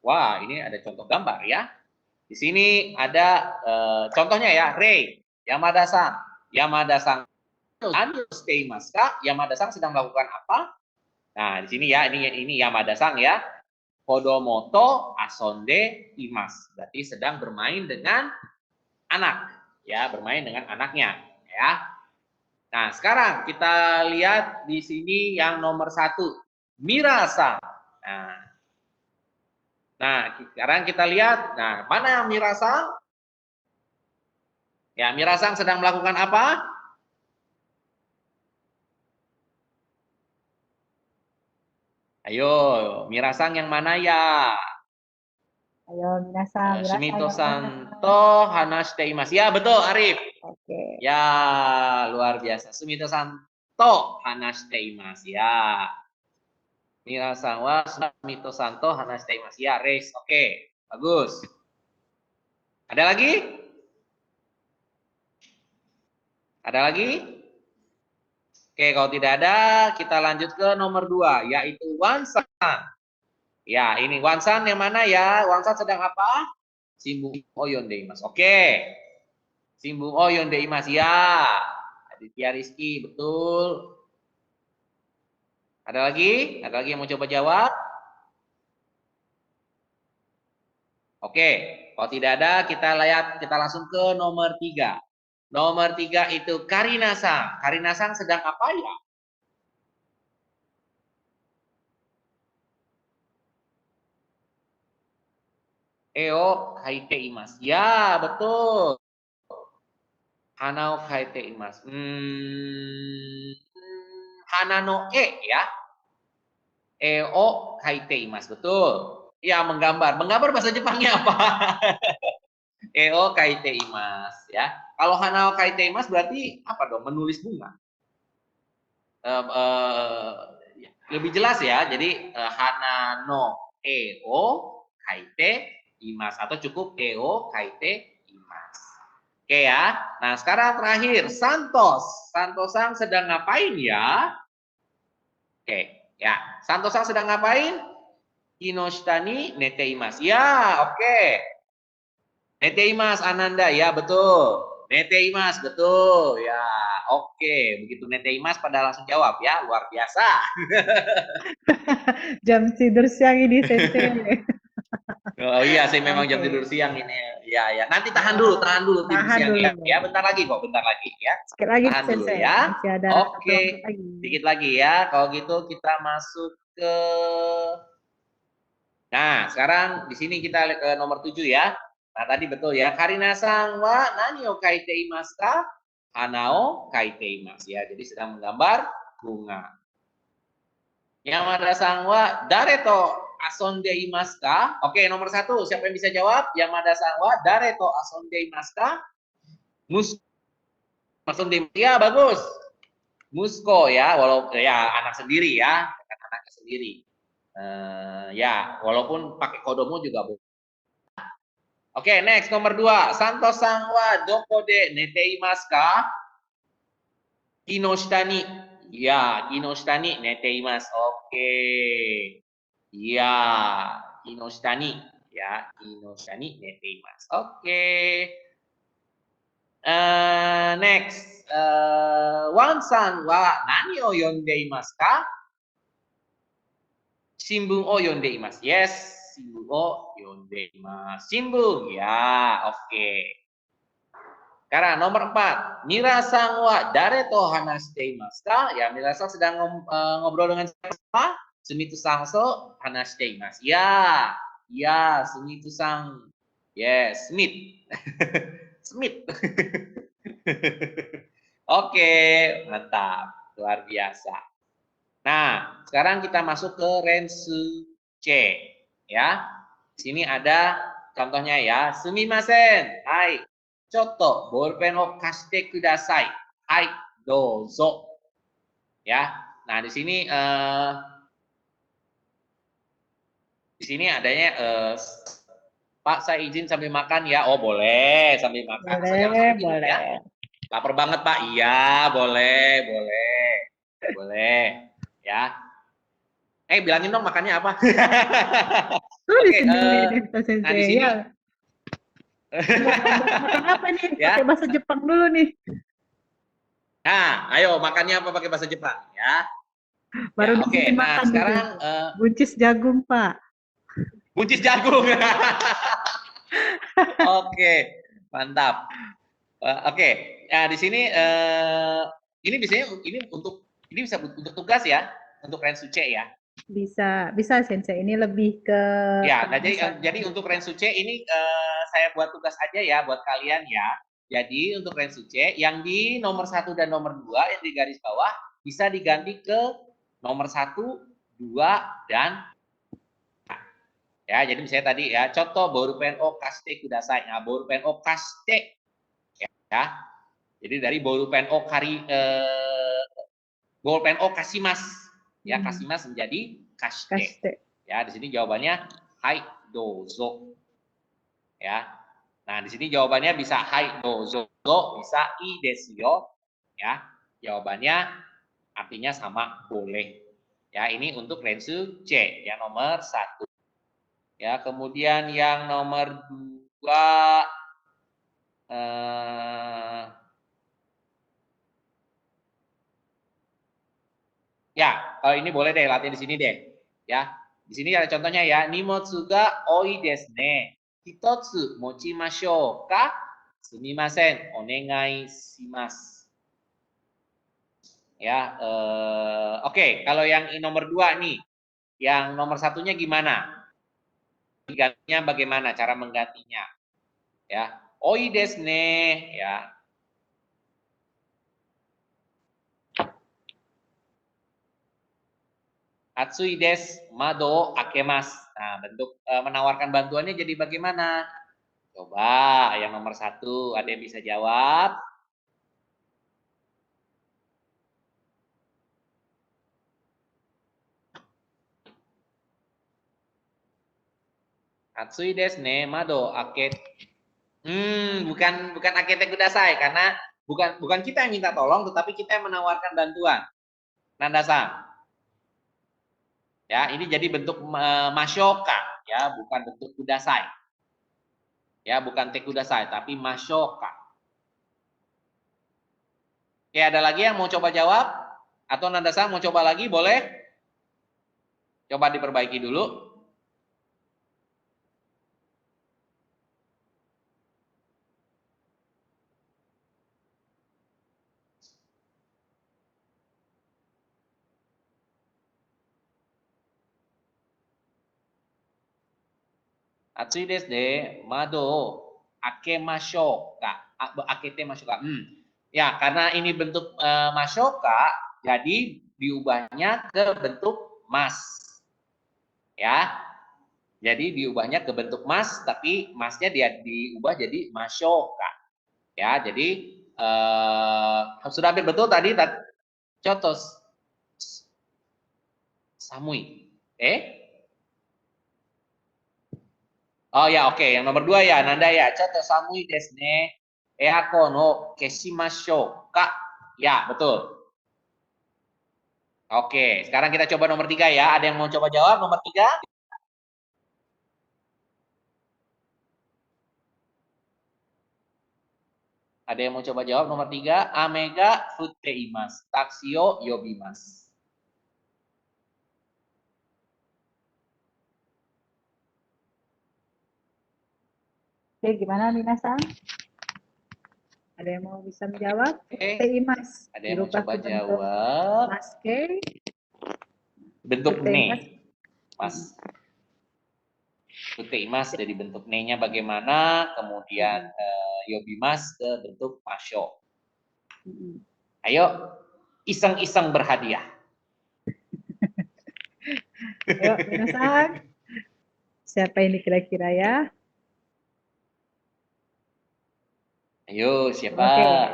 Wah, ini ada contoh gambar ya. Di sini ada contohnya ya, Rei, Yamada-san. Yamada-san steimasu ka? Yamada-san sedang melakukan apa? Nah, di sini ya, ini Yamada-san ya. Kodomoto asonde imas. Berarti sedang bermain dengan anak. Ya, bermain dengan anaknya. Ya. Nah, sekarang kita lihat di sini yang nomor 1. Mira-san. Nah, sekarang kita lihat. Nah, mana yang Mira-san? Ya, Mira-san sedang melakukan apa? Ayo, Mira-san yang mana ya? Ayo, minasan, Sumito-san to hanashite imasu. Ya, betul, Arif. Oke. Ya, luar biasa. Sumito-san to hanashite imasu. Ya. Mira-san wa Sumito-san to hanashite imasu. Ya, race. Oke, bagus. Ada lagi? Ada lagi? Oke, kalau tidak ada, kita lanjut ke nomor 2, yaitu Wansan. Ya, ini Wansan yang mana ya? Wansan sedang apa? Simbung oyon deimas. Oke. Simbung oyon deimas ya. Aditya Rizky, betul. Ada lagi? Ada lagi yang mau coba jawab? Oke. Kalau tidak ada, kita langsung ke nomor 3. Nomor 3 itu Karina-san. Karina-san sedang apa ya? Eo kaite imas. Ya, betul. Hanao kaite imas. Hanano ya. Eo kaite imas. Betul. Ya, menggambar. Menggambar bahasa Jepangnya apa? Eo kaite imas ya. Kalau hanao kaite imas berarti apa dong? Menulis bunga. Lebih jelas ya. Jadi hanano eo kaite imas atau cukup eo kaite imas. Oke ya. Nah, sekarang terakhir Santos. Santosan sedang ngapain ya? Oke, ya. Santosan sedang ngapain? Inoshitani neteimasu. Ya, oke. Neteimasu Ananda, ya betul. Neteimasu, betul. Ya, oke. Begitu neteimasu pada langsung jawab ya. Luar biasa. Jam tidur siang ini, sensei. Oh iya, saya memang jam tidur siang ini. Ya, ya. Nanti tahan dulu tidur siang ya. Ya, bentar lagi kok, bentar lagi ya. Sekali lagi, Tahan dulu sensei. ya. Masih ada Oke. lagi. Sedikit lagi ya. Kalau gitu kita masuk ke Nah, sekarang di sini kita ke nomor 7 ya. Nah, tadi betul ya. Karina-san wa nani o kaite imasu ka? hanao kaiteimasu ya. Jadi sedang menggambar bunga. Yamada sang wa dare to asonde imasu ka? Oke, nomor 1, siapa yang bisa jawab? Yamada sang wa dare to asonde imasu ka? Asonde, ya bagus. Musko ya, walaupun ya anak sendiri ya, anaknya sendiri. Ya, walaupun pakai kodomo juga boleh. Oke, next nomor 2. Santo sang wa doko de neteimasu ka? Kinoshita ni. Ya, kinoshita ni neteimasu. Oke. Ya, kinoshita ni. Ya, kinoshita ni neteimasu. Oke. Next. Wan-san wa nani o yonde imasu ka? Shimbun o yonde imasu. Yes, shimbun o yonde imasu. Shimbun. Ya, oke. Sekarang nomor 4. Mira-san wa dare to hanashite imasu ka? Ya, Mira-san sedang ngobrol dengan siapa? Sumitu-san so hanashite imasu. Ya, ya, Sumitu-san. Yes, Smith. Smith. Oke, mantap. Luar biasa. Nah, sekarang kita masuk ke Rensu C. Ya, di sini ada contohnya ya. Sumimasen. Hai. Chotto bolpen o kashite kudasai. Hai, dozo. Ya. Nah, di sini adanya Pak, saya izin sambil makan ya. Oh, boleh sambil makan. Boleh, Minum boleh. ya. Lapar banget, Pak. Iya, boleh, boleh. Boleh. Ya. Bilangin dong makannya apa. Tulis Oke, sendiri deh, Pak nah di Sensei. sini Ya. Makan apa nih? ya. Pakai bahasa Jepang dulu nih. Nah, ayo makannya apa pakai bahasa Jepang ya. Baru Ya, di oke. sini Nah, makan di sekarang situ. Buncis jagung, Pak. buncis jagung. Oke, mantap. Oke. Nah, di sini ini biasanya ini bisa untuk tugas ya, untuk Rensuce ya. Bisa Sensei. Ini lebih ke Ya, nah penulisan. jadi untuk Rensuce ini saya buat tugas aja ya buat kalian ya. Jadi untuk Rensuce yang di nomor 1 dan nomor 2 yang di garis bawah bisa diganti ke nomor 1, 2, dan ya. Jadi misalnya tadi ya, contoh bolpen o kashite kudasai. Nah, bolpen o kashite ya. Jadi dari bolpen o bolpen o kashimasu ya, kashimasu menjadi kashite. Kashite. Ya, di sini jawabannya hai dozo. Ya. Nah, di sini jawabannya bisa hai dozo, bisa i desu yo. Ya. Jawabannya artinya sama, boleh. Ya, ini untuk Rensu C yang nomor 1. Ya, kemudian yang nomor 2 ya, kalau ini boleh deh latihan di sini deh. Ya. Di sini ada contohnya ya. Nimotsu ga oi desu ne. Hitotsu mochimashou ka? Sumimasen, onegai shimasu. Ya, oke. Kalau yang nomor 2 nih, yang nomor 1-nya gimana? Gantinya bagaimana cara menggantinya? Ya, oi desu ne, ya. Atsui desu, mado akemasu. Nah, bentuk menawarkan bantuannya jadi bagaimana? Coba yang nomor 1, ada yang bisa jawab? Atsui desu ne, mado aket. Bukan akete kudasai karena bukan kita yang minta tolong, tetapi kita yang menawarkan bantuan. Nanda-san. Ya, ini jadi bentuk masyoka, ya, bukan bentuk kudasai. Ya, bukan te kudasai, tapi masyoka. Oke, ada lagi yang mau coba jawab? Atau Nanda-san mau coba lagi, boleh? Coba diperbaiki dulu. Atsui desu de, mado akemashou ka. Akete mashou ka. Ya, karena ini bentuk masoka, jadi diubahnya ke bentuk mas. Ya, jadi diubahnya ke bentuk mas, tapi masnya dia diubah jadi masoka. Ya, jadi sudah hampir betul tadi. Contoh samui. Oh ya, oke. Yang nomor 2 ya, Nanda ya. Contoh samui desu ne. Eako no keshimashou ka. Ya, betul. Oke, sekarang kita coba nomor 3 ya. Ada yang mau coba jawab nomor 3? Ada yang mau coba jawab nomor 3? Amega futeimas. Taksio yobimas. Oke, gimana minasan? Ada yang mau bisa menjawab? Oke. Futeimas. Ada yang mau Dirubah coba ke bentuk jawab? maske. Bentuk Futeimas. ne, Mas. Futeimas dari bentuk ne-nya bagaimana? Kemudian yobimas ke bentuk masyo. Ayo, iseng-iseng berhadiah. Ayo, minasan. Siapa ini kira-kira ya? Ayo, siapa?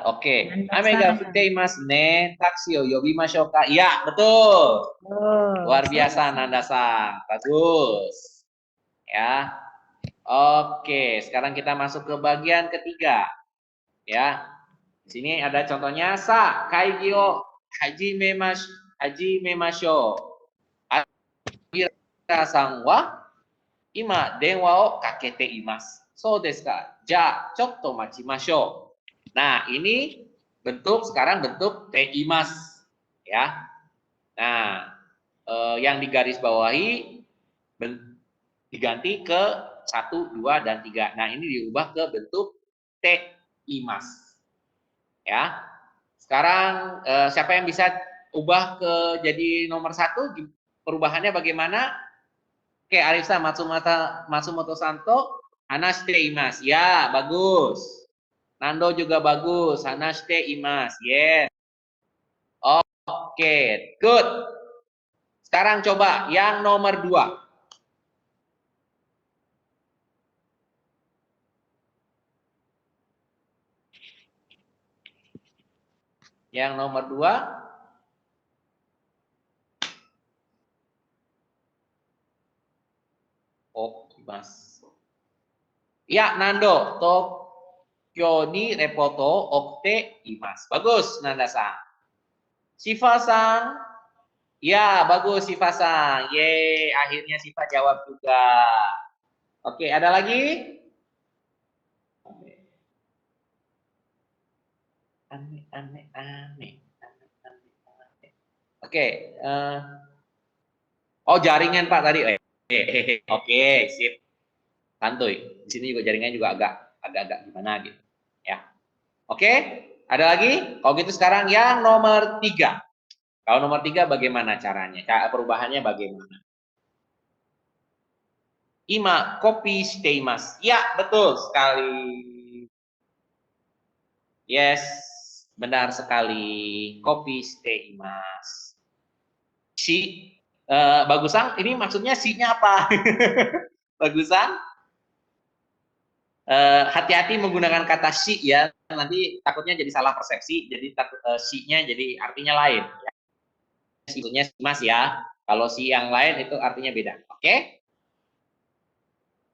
Oke. Nanda-san. Amega futeimasu ne taksio yobimashou ka. Iya, betul. Oh, Luar biasa Nanda-san. Bagus. Ya. Oke, sekarang kita masuk ke bagian ketiga. Ya. Di sini ada contohnya sa kaigi o hajimemashou. Akira-san wa ima denwa o kakete imasu. So desu ka? Ja, chotto machimashou. Nah, ini sekarang bentuk teimas ya. Nah, yang digaris bawahi diganti ke 1, 2, dan 3. Nah, ini diubah ke bentuk teimas. Ya. Sekarang siapa yang bisa ubah ke jadi nomor 1? Perubahannya bagaimana? Oke, Arisa Matsumoto Santo, hanashite imasu. Ya, bagus. Nando juga bagus. Hanashite imasu. Yes. Oke, good. Sekarang coba yang nomor 2. Yang nomor 2. Okimasu. Ya, Nando. Tokyo ni repoto okte imasu. Bagus, Nanda-san. Shifa-san. Ya, bagus Shifa-san. Ye, akhirnya Shifa jawab juga. Oke, ada lagi? Aneh. Oke. Oh, jaringan Pak tadi. Oke, sip. Santuy. Di sini juga jaringannya juga agak gimana gitu. Ya. Oke, ada lagi? Kalau gitu sekarang yang nomor 3. Kalau nomor 3 bagaimana caranya? Perubahannya bagaimana? Ima kopi shiteimasu. Ya, betul sekali. Yes, benar sekali. Kopi shiteimasu. Bagusan, ini maksudnya si-nya apa? Bagusan? Hati-hati menggunakan kata si ya, nanti takutnya jadi salah persepsi, jadi si-nya jadi artinya lain. Ya. Sebetulnya mas ya, kalau si yang lain itu artinya beda. Oke?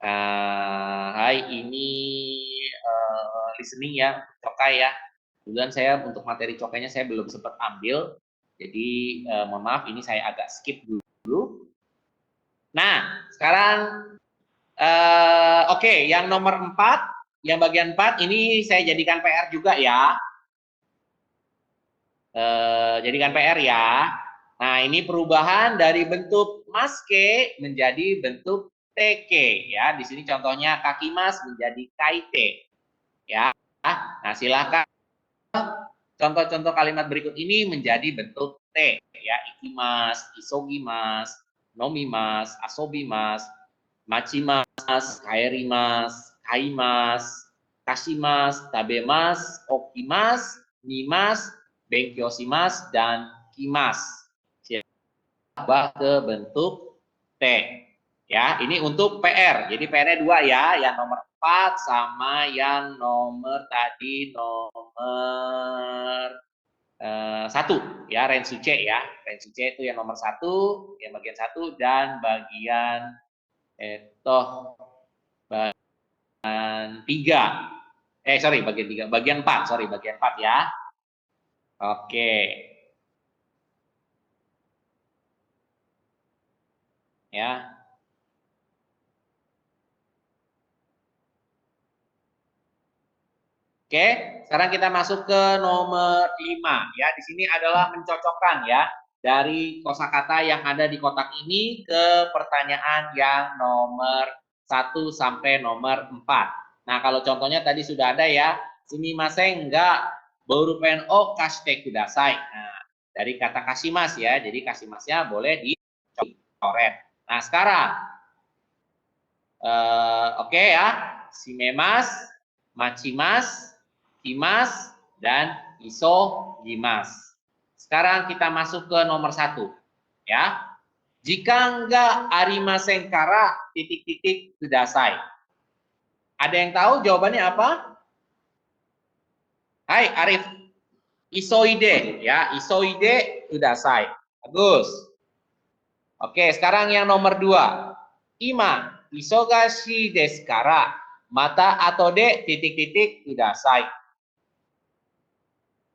Hai, ini listening ya, cokai ya. Kemudian saya untuk materi cokainya saya belum sempat ambil, jadi mohon maaf ini saya agak skip dulu. Nah, sekarang oke, yang nomor 4, yang bagian 4 ini saya jadikan PR juga ya. Jadikan PR ya. Nah, ini perubahan dari bentuk maske menjadi bentuk teke ya. Di sini contohnya kakimas menjadi kaite. Ya. Nah, silakan contoh-contoh kalimat berikut ini menjadi bentuk T ya. Ikimas, isogimas, nomimas, asobimas, machimas, kaerimas, kaimas, kashimas, tabemas, okimas, nimas, benkyoshimasu, dan kimas. Berubah ke bentuk T. Ya, ini untuk PR. Jadi PR-nya 2 ya, yang nomor 4 sama yang nomor tadi nomor 1 ya, Rensuche ya. Rensuche itu yang nomor 1, yang bagian 1 dan bagian bagian 3. Sorry, bagian 3, bagian 4, sorry, bagian 4 ya. Oke. Ya. Oke, sekarang kita masuk ke nomor 5 ya. Di sini adalah mencocokkan ya dari kosakata yang ada di kotak ini ke pertanyaan yang nomor 1 sampai nomor 4. Nah, kalau contohnya tadi sudah ada ya, sumimasen ga borupen o kashite kudasai. Nah, dari kata kashimas ya. Jadi kashimasnya boleh dicoret. Nah, sekarang oke ya, shimemas, machimas, kimas, dan isogimas. Sekarang kita masuk ke nomor 1 ya. Jika enggak arimasen kara titik-titik kudasai. Ada yang tahu jawabannya apa? Hai Arif. Isoide ya, isoide kudasai. Bagus. Oke, sekarang yang nomor 2. Ima isogashi desu kara mata atau de titik-titik kudasai.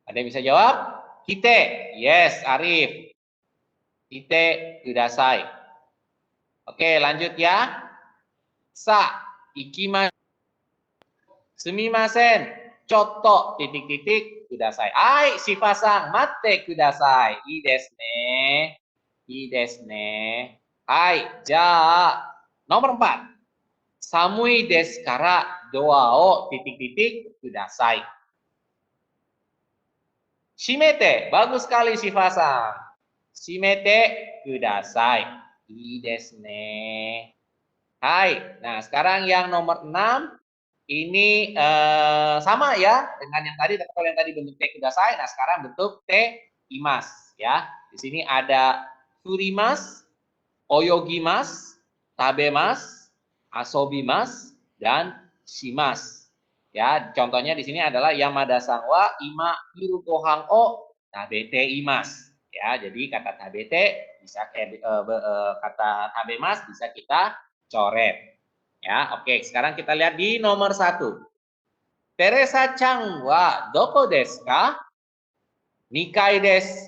Ada yang bisa jawab? Hite. Yes, Arif. Hite kudasai. Oke, lanjut ya. Sa ikimasu. Sumimasen. Chotto titik-titik kudasai. Ai, Shifa-san, matte kudasai. Ii desu ne. Ii desu ne. Hai, ja. Nomor 4. Samui desu kara doa o titik-titik kudasai. Shimete, bagus sekali Shifa-san. Shimete kudasai. Ii desu ne. Hai, nah sekarang yang nomor 6 ini sama ya dengan yang tadi. Tapi kalau yang tadi bentuk T kudasai, nah sekarang bentuk T imas ya. Di sini ada surimas, oyogimas, tabemas, asobimas, dan shimas. Ya, contohnya di sini adalah Yamada san wa ima hiru gohan o tabete imas. Ya, jadi kata tabete bisa kata tabemas bisa kita coret. Ya, oke. Sekarang kita lihat di nomor 1. Teresa-chan wa doko desu ka? Nikai desu.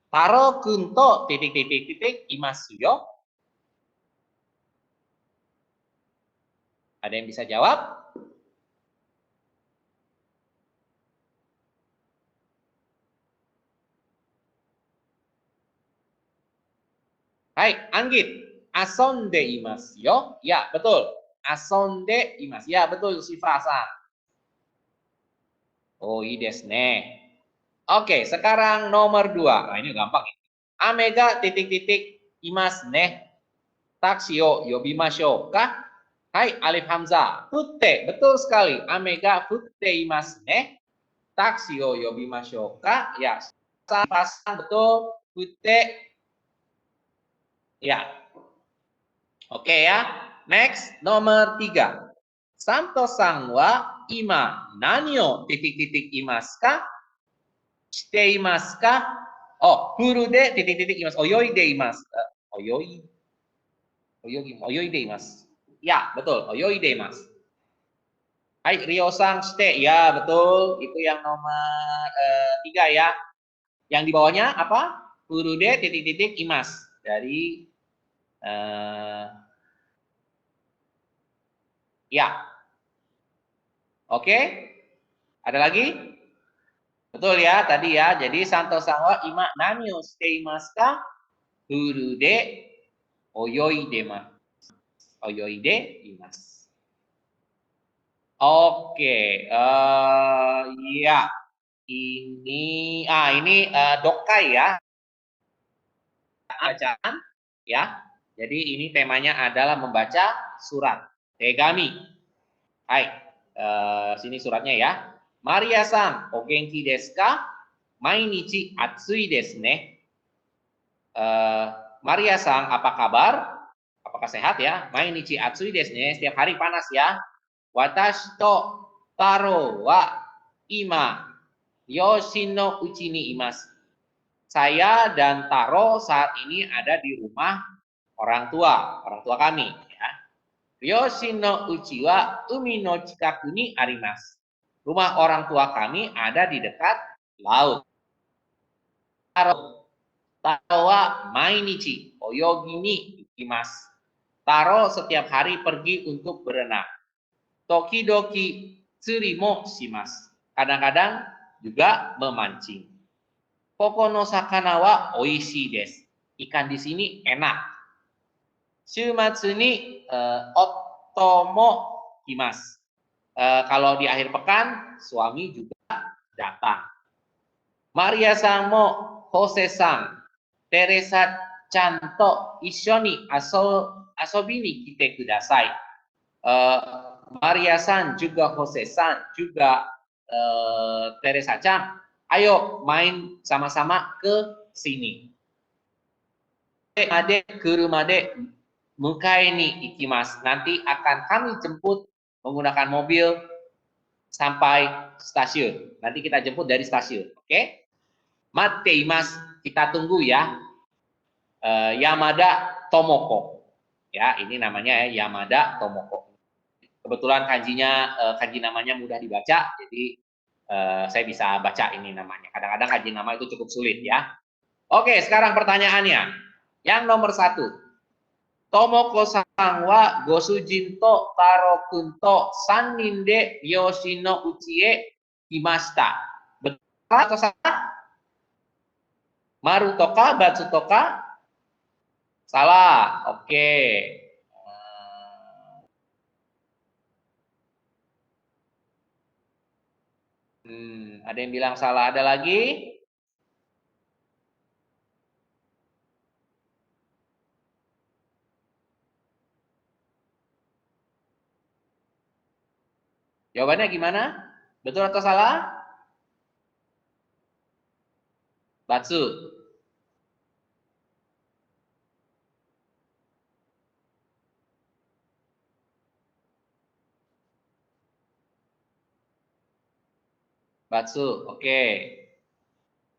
Taro-kun to titik-titik-titik imasu yo. Ada yang bisa jawab? Hai, Anggit. Asonde imasu yo. Ya, betul. Asonde imasu. Ya, betul, Shifa-san. Oh, ii desu ne. Oke, sekarang nomor 2. Nah, ini gampang. Amega titik-titik imasu ne. Taksi o yobimashou ka? Hai, Alif Hamzah. Futte, betul sekali. Amega futte imasu ne. Taksi o yobimashou ka? Ya, pasang betul. Futte. Ya. Oke ya. Next, nomor 3. Santo-san wa ima nani o titik-titik imasu ka? Shite imasu ka? Oh, furu de titik-titik imasu. Oyoide imasu. Oyoide imasu. Ya, betul. Oyoide imasu. Hai, Ryo-san shite. Ya, betul. Itu yang nomor 3 ya. Yang di bawahnya apa? Furu de titik-titik imasu. Dari ya. Oke. Ada lagi? Betul ya, tadi ya. Jadi Santo-san wa ima nani o shite imasu ka? Furu de oyoide imasu. Oyoide imasu. Oke, ya. Ini dokai ya. Bacaan ya. Jadi ini temanya adalah membaca surat. Tegami. Hai, sini suratnya ya. Maria-san, o genki desu ka? Mainichi atsui desu ne. Maria-san, apa kabar? Apakah sehat ya? Mainichi atsui desu ne. Setiap hari panas ya. Watashi to Taro wa ima yoshin no uchi ni imasu. Saya dan Taro saat ini ada di rumah orang tua kami. Ya. Yoshin no uchi wa umi no chikaku ni arimasu. Rumah orang tua kami ada di dekat laut. Taro wa mainichi oyogi ni ikimasu. Taro setiap hari pergi untuk berenang. Tokidoki tsuri mo shimasu. Kadang-kadang juga memancing. Koko no sakana wa oishii desu. Ikan di sini enak. Shumatsu ni otomo kimasu. Kalau di akhir pekan, suami juga datang. Maria-san mo Jose-san, Teresa-chan to issho ni asobi ni kite kudasai. Maria-san juga Jose-san juga Teresa-chan, ayo main sama-sama ke sini. Ade kuruma de mukai ni ikimasu. Nanti akan kami jemput menggunakan mobil sampai stasiun. Nanti kita jemput dari stasiun, oke? Matte imasu, kita tunggu ya. Yamada Tomoko. Ya, ini namanya ya, Yamada Tomoko. Kebetulan kanji namanya mudah dibaca, jadi saya bisa baca ini namanya. Kadang-kadang kanji nama itu cukup sulit ya. Oke, sekarang pertanyaannya. Yang nomor 1. Tomoko-san wa gosujin to Taro-kun to 3 nin de ryoshi no uchi e kimashita. Betul atau salah? Maru toka, batsu toka? Salah. Oke. Ada yang bilang salah, ada lagi? Jawabannya gimana? Betul atau salah? Batsu. Batsu, oke.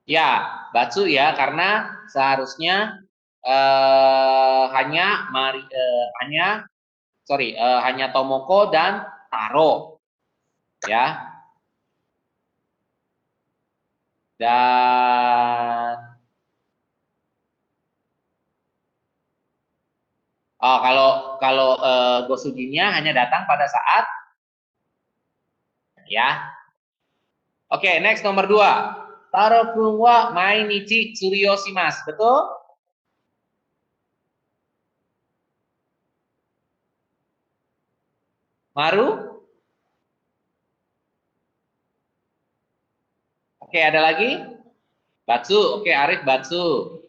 Ya, batsu ya, karena seharusnya hanya Tomoko dan Taro, ya. Dan kalau Gosujinnya hanya datang pada saat ya. Oke, next nomor 2. Taro kun wa mainichi tsuriyoshimasu. Betul? Maru? Oke, ada lagi? Batsu. Oke, Arif batsu.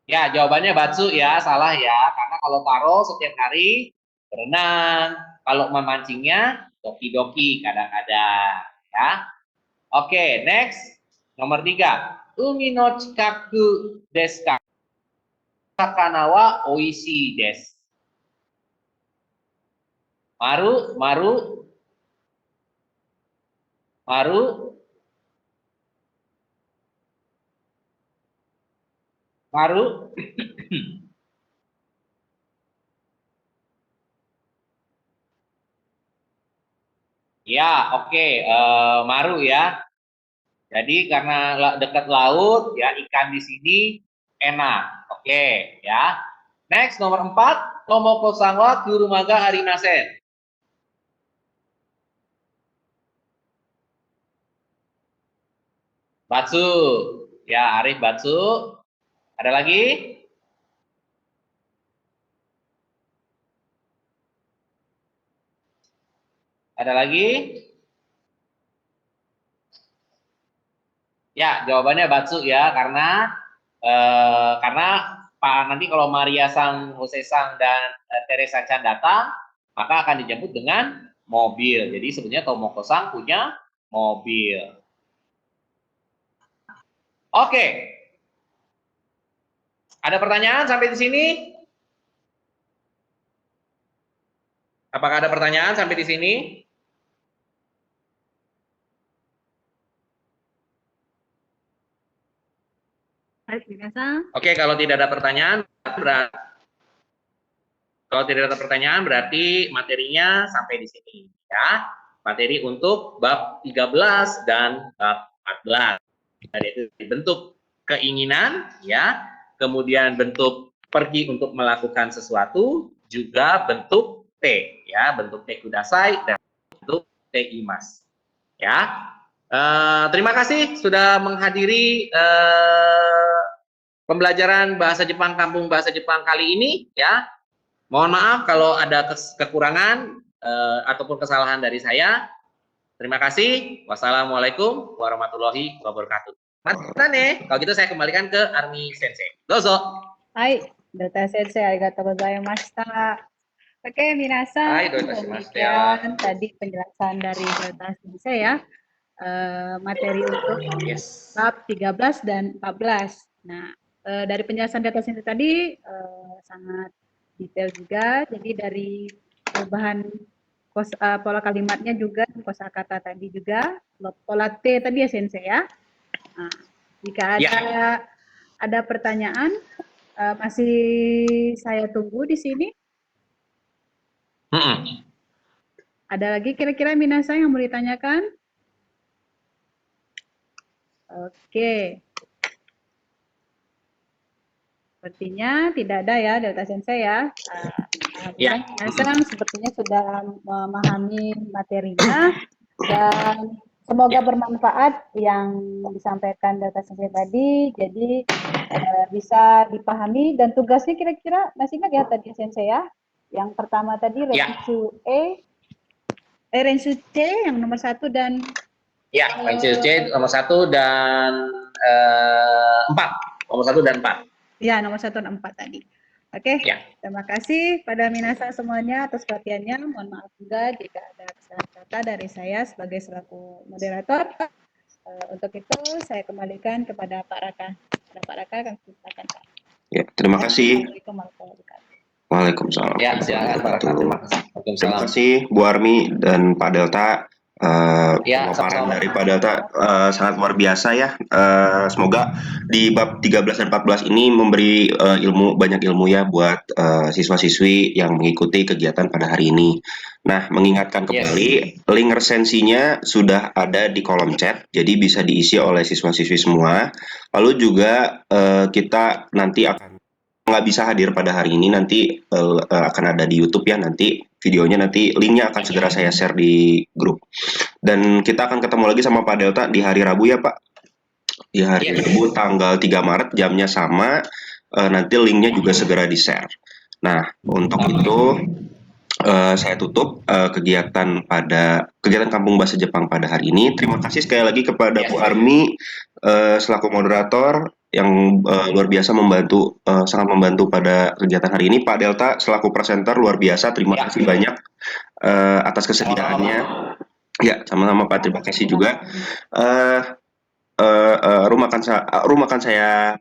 Ya, jawabannya batsu ya, salah ya. Karena kalau Taro setiap hari berenang, kalau memancingnya doki-doki kadang-kadang ya. Oke, next. Nomor 3. Umi no chikaku desu ka? Sakana wa oishii desu. Maru, maru. Maru. Maru. Ya, oke. Maru ya. Jadi karena dekat laut, ya ikan di sini enak. Oke, ya. Next, nomor 4. Tomoko-san wa kurumaga arimasen. Batsu. Ya, Arif batsu. Ada lagi? Ada lagi? Ya, jawabannya batsu ya, karena nanti kalau Maria Sang, Jose Sang dan Teresa Chan datang, maka akan dijemput dengan mobil. Jadi sebenarnya Tomoko-san punya mobil. Oke. Ada pertanyaan sampai di sini? Apakah ada pertanyaan sampai di sini? Baik, minasan. Oke, kalau tidak ada pertanyaan, berarti materinya sampai di sini ya. Materi untuk bab 13 dan bab 14. Yaitu bentuk keinginan ya, kemudian bentuk pergi untuk melakukan sesuatu, juga bentuk T ya, bentuk T kudasai dan bentuk T imas. Ya. Terima kasih sudah menghadiri pembelajaran bahasa Jepang Kampung Bahasa Jepang kali ini ya. Mohon maaf kalau ada kekurangan ataupun kesalahan dari saya. Terima kasih. Wassalamualaikum warahmatullahi wabarakatuh. Mata nih, kalau gitu saya kembalikan ke Armi Sensei. Dozo. Hai, Dota Sensei, arigatou gozaimashita. Oke, minasan, Hai, Dota Sensei. demikian tadi penjelasan dari Dota Sensei ya. Materi untuk bab 13 dan 14. Nah, dari penjelasan Dota Sensei tadi sangat detail juga. Jadi dari perubahan pola kalimatnya juga, kosakata tadi juga, pola T tadi ya Sensei ya. Nah, jika ada pertanyaan, masih saya tunggu di sini. Ada lagi kira-kira minasan yang mau ditanyakan? Oke. Sepertinya tidak ada ya, Delta Sensei ya. Minasan sepertinya sudah memahami materinya dan semoga bermanfaat yang disampaikan Delta Sensei tadi. Jadi bisa dipahami dan tugasnya kira-kira masih ingat ya tadi Sensei ya? Yang pertama tadi Rensu Rensu C yang nomor 1 dan Rensu C nomor 1 dan 4. Nomor 1 dan 4. Ya, nomor 1 dan 4 tadi. Oke, terima kasih pada minasan semuanya atas perhatiannya. Mohon maaf juga jika ada kesalahan kata dari saya sebagai selaku moderator. Untuk itu saya kembalikan kepada Pak Raka. Pak Raka akan silakan Pak. Ya, terima kasih. Assalamualaikum warahmatullahi wabarakatuh. Waalaikumsalam. Ya, silakan Pak Raka. Terima kasih Bu Armi dan Pak Delta. Pemaparan dari Pak Delta sangat luar biasa ya. Semoga di bab 13 dan 14 ini memberi banyak ilmu ya buat siswa-siswi yang mengikuti kegiatan pada hari ini. Nah, mengingatkan kembali, link resensinya sudah ada di kolom chat, jadi bisa diisi oleh siswa-siswi semua. Lalu juga kita nanti akan nggak bisa hadir pada hari ini, nanti akan ada di YouTube ya, nanti videonya nanti linknya akan segera saya share di grup. Dan kita akan ketemu lagi sama Pak Delta di hari Rabu ya Pak. Di hari Rabu tanggal 3 Maret jamnya sama, nanti linknya juga segera di-share. Nah, untuk itu saya tutup kegiatan Kampung Bahasa Jepang pada hari ini. Terima kasih sekali lagi kepada Bu Armi selaku moderator yang luar biasa sangat membantu pada kegiatan hari ini. Pak Delta selaku presenter luar biasa, terima kasih banyak atas kesediaannya. Ya, sama-sama Pak, terima kasih juga. Room akan saya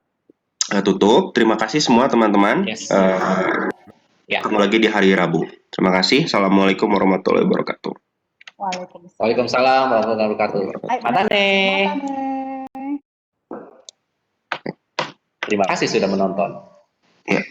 tutup. Terima kasih semua teman-teman. Ketemu lagi di hari Rabu. Terima kasih. Assalamualaikum warahmatullahi wabarakatuh. Waalaikumsalam warahmatullahi wabarakatuh. Matane. Terima kasih sudah menonton. Ya.